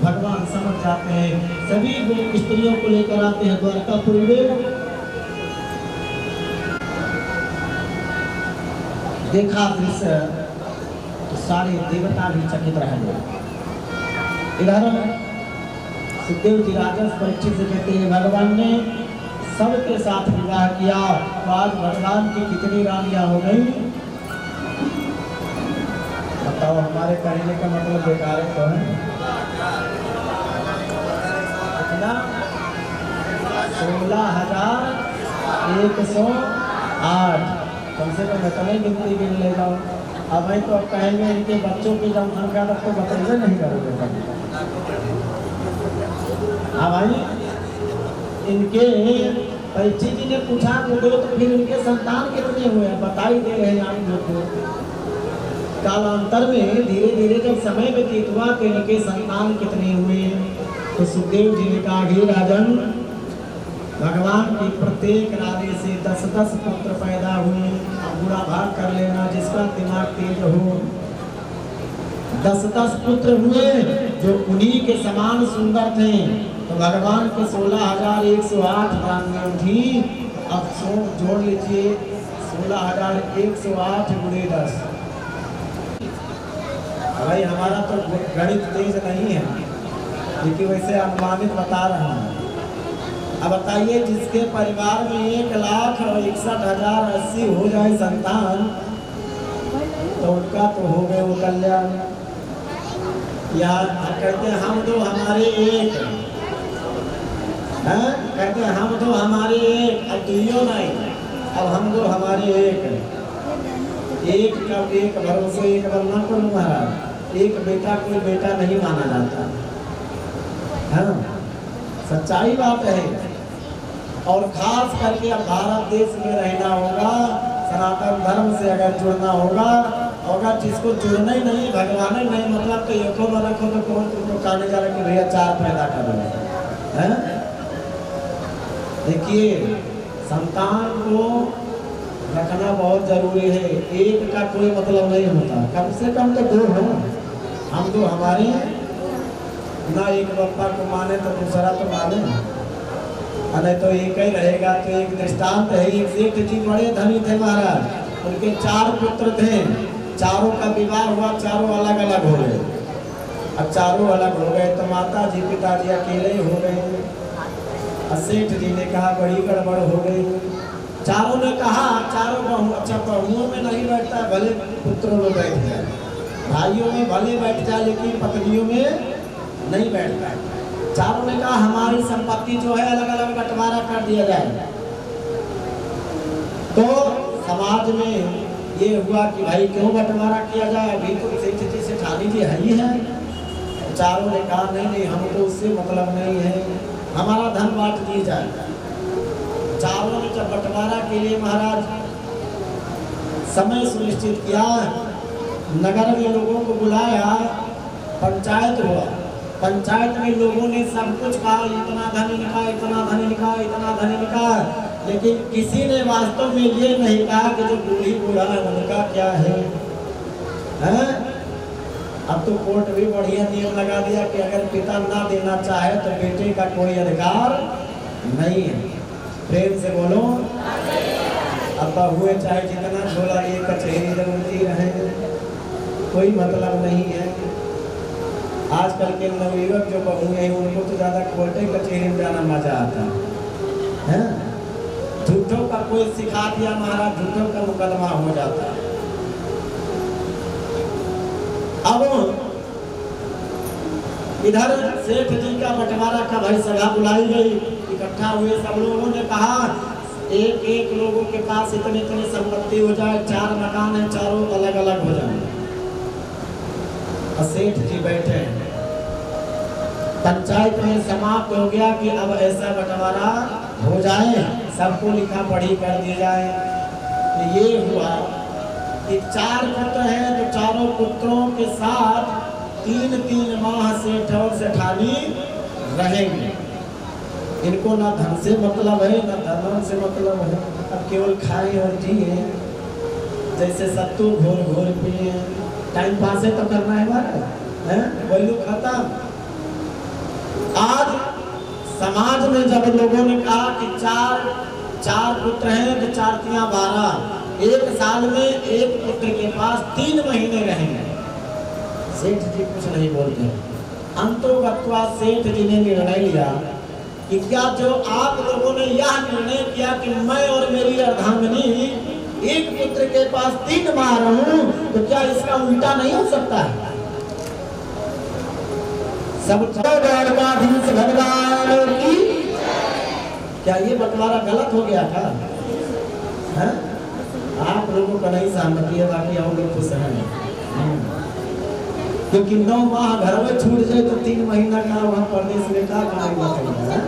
भगवान समझ जाते हैं, सभी लोग स्त्रियों को लेकर आते हैं द्वारकापुरी में। देखा दृश्य तो सारे देवता भी चकित रह गए। इधर सुखदेव जी राजस परीक्षित से कहते हैं भगवान ने सबके साथ विवाह किया, तो आज भगवान की कितनी रानियां हो गई बताओ। हमारे कहने का मतलब बेकार तो है। 16,108। कम से कम इतने गिनती गिन ले जाओ। अब भाई तो अब कहेंगे इनके बच्चों की जनसंख्या तक तो बतैबे नहीं करोगे कभी। हाँ भाई, इनके परीक्षित जी ने पूछा तो फिर इनके संतान कितने हुए बता ही दे रहे हैं आप लोग को। कालांतर में धीरे धीरे जब समय व्यतीत हुआ तो इनके संतान कितने हुए, तो सुखदेव जी ने कहा हे राजन, भगवान की प्रत्येक नारी से 10-10 पुत्र पैदा हुए। अब बुरा भाग कर लेना जिसका दिमाग तेज हो। 10-10 पुत्र हुए जो उन्हीं के समान सुंदर थे। तो भगवान के 16,108 रानियां थी। अब जोड़ लीजिए 16,108 गुणे 10। भाई हमारा तो गणित तेज नहीं है, लेकिन वैसे अनुमानित बता रहा हूँ। अब बताइए जिसके परिवार में 1,61,080 हो जाए संतान, तो उनका तो हो गए वो कल्याण। या कहते हैं हम दो हमारे एक, कहते हैं हम दो हमारे एक, अब दुइयों नहीं, अब हम दो हमारे एक। एक का एक भरोसे एक बनना को महाराज, एक बेटा कोई बेटा नहीं माना जाता। हाँ, सच्चाई बात है। और खास करके अब भारत देश में रहना होगा, सनातन धर्म से अगर जुड़ना होगा, अगर जिसको जुड़ना ही नहीं, भगवान ही नहीं, मतलब तो एको न रखो तो कौन तुमको कहने जा रहा कि भैया 4 पैदा करो। देखिए संतान को रखना बहुत जरूरी है। एक का कोई मतलब नहीं होता, कम से कम तो 2 हो। हम तो हमारे ना एक बप्पा को माने तो दूसरा तो माने, नहीं तो एक ही रहेगा। तो एक दृष्टांत है, एक सेठ जी बड़े धनी थे महाराज, उनके 4 पुत्र थे। चारों का विवाह हुआ, चारों अलग अलग हो गए। अब चारों अलग हो गए तो माता जी पिताजी अकेले हो गए। सेठ जी ने कहा बड़ी गड़बड़ हो गई। चारों ने कहा, चारों बहू, अच्छा बहुओं में नहीं बैठता, भले पुत्रों में बैठ जाए, भाइयों में भले बैठ जाए, लेकिन पत्नियों में नहीं बैठता। चारों ने कहा हमारी संपत्ति जो है अलग अलग बंटवारा कर दिया जाए। तो समाज में ये हुआ कि भाई क्यों बंटवारा किया जाए, अभी तो सेठ जी से ठानी जी है ही है। चारों ने कहा नहीं हमको उससे मतलब नहीं है, हमारा धन बांट दिया जाए। चारों ने जब बंटवारा के लिए महाराज समय सुनिश्चित किया, नगर में लोगों को बुलाया, पंचायत हुआ। पंचायत में लोगों ने सब कुछ कहा, इतना धन लिखा, इतना धन लिखा, इतना धन लिखा, लेकिन किसी ने वास्तव में ये नहीं कहा कि जो बूढ़ी बूढ़ा है उनका क्या है। अब तो कोर्ट भी बढ़िया नियम लगा दिया कि अगर पिता ना देना चाहे तो बेटे का कोई अधिकार नहीं है। प्रेम से बोलो। अब हुए चाहे जितना झोला ये कचहरी जरूरती रहे, कोई मतलब नहीं है। आजकल के नवयुवक जो बहू हैं उनको तो ज्यादा कोर्टे कचहरी में जाना मजा आता है। झूठों का कोई सिखा दिया महाराज, झूठों का मुकदमा हो जाता है। अब इधर सेठ जी का बंटवारा का भाई सभा बुलाई गई, इकट्ठा हुए सब लोगों ने कहा एक एक लोगों के पास इतनी इतनी संपत्ति हो जाए, 4 मकान है, चारों अलग अलग हो जाए। सेठ जी बैठे, पंचायत में समाप्त हो गया कि अब ऐसा बंटवारा हो जाए, सबको लिखा पढ़ी कर दी जाए। तो ये हुआ कि 4 पुत्र हैं, तो चारों पुत्रों के साथ 3-3 माह सेठ और सेठानी रहेंगे। इनको ना धन से मतलब है ना धर्म से मतलब है, अब केवल खाए और जिए, जैसे सत्तू घोर घोर पिए, टाइम पास है तो करना है महाराज, वही लोग खत्म। आज समाज में जब लोगों ने कहा कि 4 पुत्र हैं तो 4×3=12, 1 साल में 1 पुत्र के पास 3 महीने रहेंगे। सेठ जी कुछ नहीं बोलते। अंतोगत्वा सेठ जी ने निर्णय लिया कि क्या जो आप लोगों ने यह निर्णय किया कि मैं और मेरी अर्धांगिनी 1 पुत्र के पास 3 माह रहूं, तो क्या इसका उल्टा नहीं हो सकता है? सब द्वारकाधीश भगवान की क्या ये बंटवारा गलत हो गया था? हैं? आप लोगों का नहीं सहमति है, बाकी हम लोग खुश हैं। क्योंकि 9 माह घर में छूट जाए तो 3 महीना का वहाँ प्रदेश में क्या कमाएगा?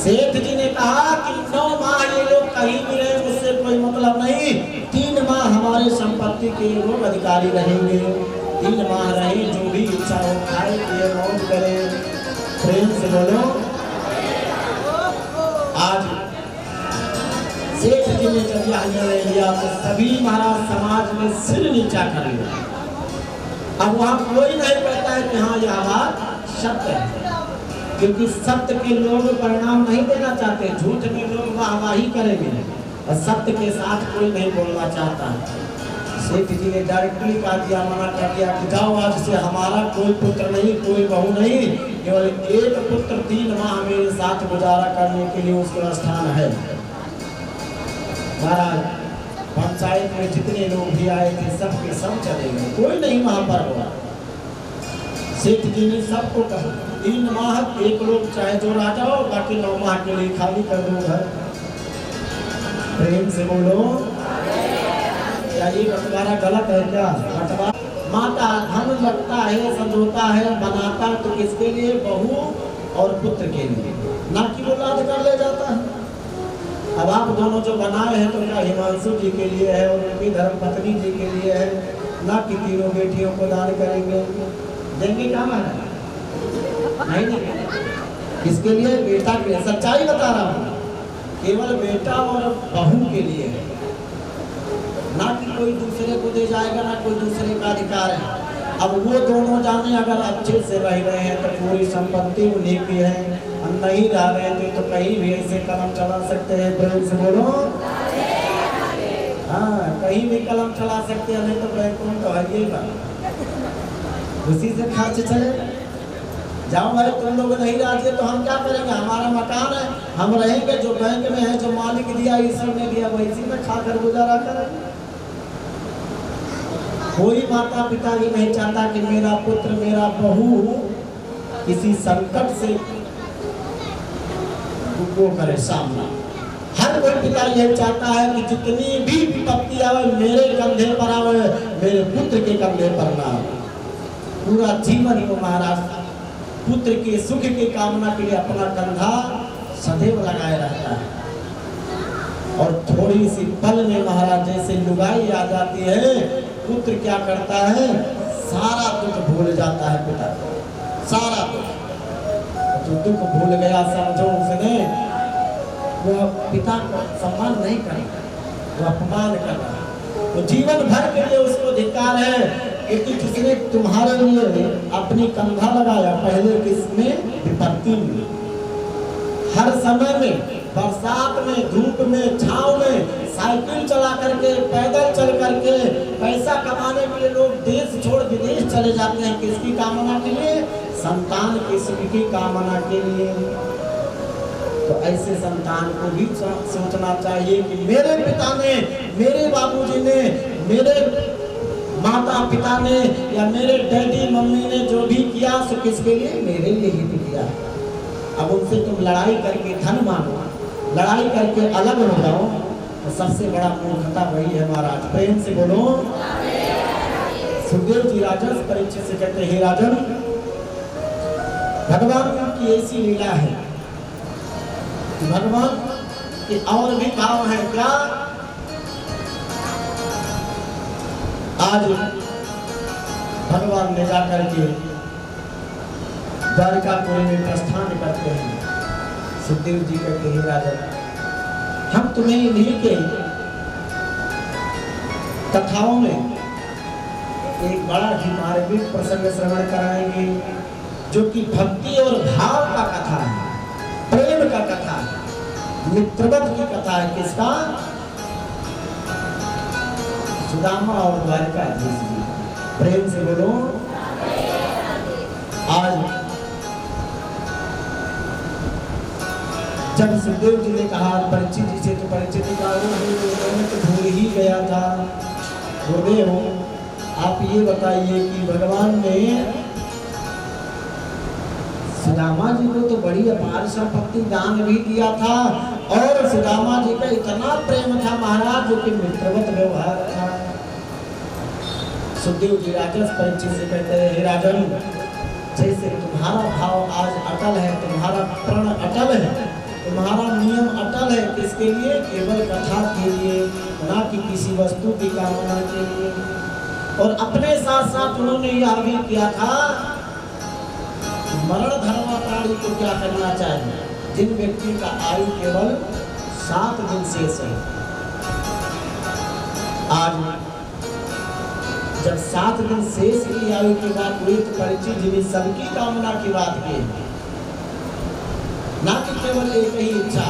सेठ जी ने कहा कि 9 माह ये लोग कहीं भी रहे, उससे कोई मतलब नहीं। 3 माह हमारे संपत्ति के लोग अधिकारी रहेंगे। 3 माह रहे, जो भी इच्छा हो खाए पिए मौज करे। प्रेम से बोलो। आज सेठ जी ने जब यह निर्णय लिया तो सभी महाराज समाज में सिर नीचा कर लिया। अब वहाँ कोई नहीं कहता है कि हाँ यह बात सत्य है, क्योंकि सत्य के लोग परिणाम नहीं देना चाहते। झूठ में लोग वाहवाही करेंगे और सत्य के साथ कोई नहीं बोलना चाहता। सेठ जी ने डायरेक्टली कहा दिया, मना कर दिया कि जाओ आज से हमारा कोई पुत्र नहीं, कोई बहू नहीं, केवल एक पुत्र 3 माह मेरे साथ गुजारा करने के लिए उसका स्थान है। महाराज पंचायत में जितने लोग भी आए थे सबके सब चले गए, कोई नहीं वहां पर हुआ। सेठ जी ने सबको कहा 3 माह एक लोग चाहे जो आ जाओ, बाकी 9 माह के लिए खाली कर दो घर। प्रेम से बोलो। क्या ये बंटवारा गलत है? क्या बंटवारा माता धन लगता है, संजोता है, बनाता तो किसके लिए? बहू और पुत्र के लिए, ना कि वो लाद कर ले जाता है। अब आप दोनों जो बनाए हैं तो क्या हिमांशु जी के लिए है और उनकी धर्मपत्नी जी के लिए है, ना कि तीनों बेटियों को दान करेंगे? देंगे क्या है? नहीं देंगे। किसके लिए? बेटा के लिए। सच्चाई बता रहा हूँ, केवल बेटा और बहू के लिए है, ना कि कोई दूसरे को दे जाएगा, ना कोई दूसरे का अधिकार है। अब वो दोनों जाने अगर अच्छे से रह रहे हैं तो पूरी संपत्ति उन्हीं की है, नहीं रह रहे थे तो कहीं भी ऐसे कलम चला सकते हैं। प्रेम से बोलो। हाँ, कहीं भी कलम चला सकते हैं, नहीं तो बैकुंठ तो हरिएगा, उसी से खर्च चले। जाओ भाई, तुम लोग नहीं राजी तो हम क्या करेंगे? हमारा मकान है, हम रहेंगे। जो बैंक में है, जो मालिक दिया, ईश्वर ने दिया, वैसी में खाकर गुजारा करेंगे। कोई माता पिता भी नहीं चाहता कि मेरा पुत्र मेरा बहू किसी संकट से वो करे सामना। हर कोई पिता यह चाहता है कि जितनी भी विपत्ति आवे मेरे कंधे पर आवे, मेरे पुत्र के कंधे पर ना आवे। पूरा जीवन को महाराज पुत्र के सुख की कामना के लिए अपना कंधा सदैव लगाए रहता है। और थोड़ी सी पल में महाराज जैसे लुगाई आ जाती है, पुत्र क्या करता है? सारा दुख भूल जाता है पिता को, सारा दुख। जो दुख भूल गया समझो उसने, वो पिता को सम्मान नहीं करेगा, वो अपमान करेगा। तो जीवन भर के लिए उसको धिक्कार है, क्योंकि जिसने तुम्हारे लिए अपनी कंधा लगाया पहले किसमें? विपत्ति में। हर समय में, बरसात में, धूप में, छांव में, साइकिल चला करके, पैदल चल करके पैसा कमाने के लिए लोग देश छोड़ विदेश चले जाते हैं। किसकी कामना के लिए? संतान के सुख की कामना के लिए। तो ऐसे संतान को भी सोचना चाहिए कि मेरे पिता ने, मेरे बाबूजी ने, मेरे माता पिता ने या मेरे डैडी मम्मी ने जो भी किया सो किसके लिए? मेरे लिए ही किया। अब उनसे तुम लड़ाई करके धन मांगो, लड़ाई करके अलग हो जाओ, तो सबसे बड़ा मूर्खता वही है महाराज। प्रेम से बोलो। सुखदेव जी राजन परीक्षित से कहते हैं, राजन भगवान की ऐसी लीला है, भगवान के और भी भाव है क्या? आज भगवान ले जाकर के द्वारिकापुरी में प्रस्थान करते हैं। सुखदेव जी कहते हैं, राजन हम तुम्हें इन्हीं के कथाओं में एक बड़ा ही मार्मिक प्रसंग श्रवण कराएंगे, जो कि भक्ति और भाव का कथा है, प्रेम का कथा है, मित्रवत की कथा है। किसका? सुदामा और द्वारिकाधीश जी। प्रेम से बोलो। आज जब सुखदेव जी ने कहा परीक्षित जी से, तो परीक्षित जी कहा तो भूल ही गया था। गुरुदेव आप ये बताइए कि भगवान ने सुदामा जी को तो बड़ी अपार संपत्ति दान भी दिया था और सुदामा जी का इतना प्रेम था महाराज जो कि मित्रवत व्यवहार था। सुखदेव जी राजस परीक्षित से कहते हैं, हे राजन, जैसे तुम्हारा भाव आज अटल है, तुम्हारा प्रण अटल है, तुम्हारा नियम अटल है, किसके लिए? केवल कथा के लिए, ना कि किसी वस्तु की कामना के लिए। और अपने साथ साथ उन्होंने यह भी किया था, मरण धर्मावतारी को क्या करना चाहिए? जिन व्यक्ति का आयु केवल 7 दिन शेष है, आज जब 7 दिन शेष की आयु की बात हुई तो परीक्षित जी ने सबकी कामना की बात की, ना कि केवल एक ही इच्छा।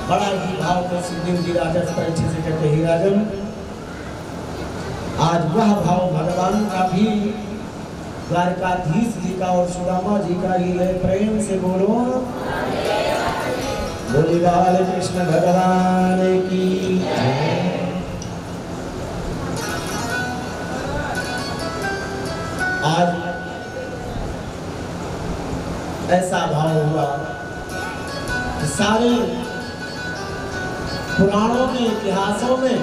बड़ा ही भाव को सुखदेव जी राजा परीक्षित से कहते, हे राजन, आज वह भाव भगवान का भी, द्वारकाधीश जी का और सुदामा जी का ही है। प्रेम से बोलो बोली बाल कृष्ण भगवान की जय। आज ऐसा भाव हुआ कि सारे पुराणों में, इतिहासों में,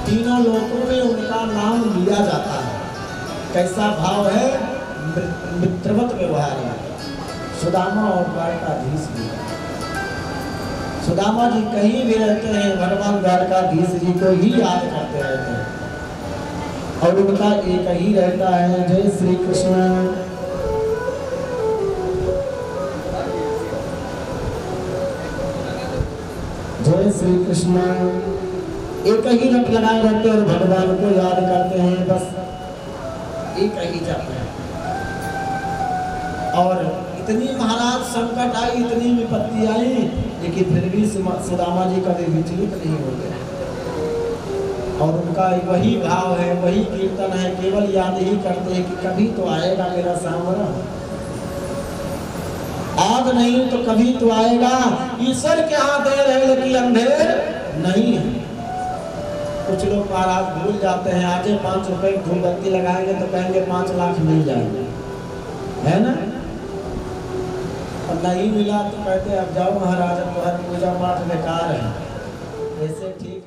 तीनों लोकों में उनका नाम लिया जाता है। कैसा भाव है? मित्रवत व्यवहार है। सुदामा और द्वारकाधीश जी, सुदामा जी कहीं भी रहते हैं, भगवान द्वारकाधीश जी को ही याद करते रहते हैं और उनका एक ही रहता है, जय श्री कृष्ण। जय श्री कृष्ण। एक ही रट लगाए रहते हैं और भगवान को याद करते हैं, बस एक ही जप है। और इतनी महाराज संकट आई, इतनी विपत्ति आई, लेकिन फिर भी सुदामा जी कभी विचलित नहीं होते और उनका वही भाव है, वही कीर्तन है, केवल याद ही करते हैं कि कभी तो आएगा मेरा सांवरा, आज नहीं तो कभी तो आएगा। ईश्वर के हाथ दे रहे लेकिन अंधेर नहीं है। कुछ लोग महाराज भूल जाते हैं, आजे 5 रुपए धूमबत्ती लगाएंगे तो कहेंगे 5 लाख मिल जाएंगे, है ना? और नहीं मिला तो कहते अब जाओ महाराज, अब तो हर पूजा पाठ बेकार है। ऐसे ठीक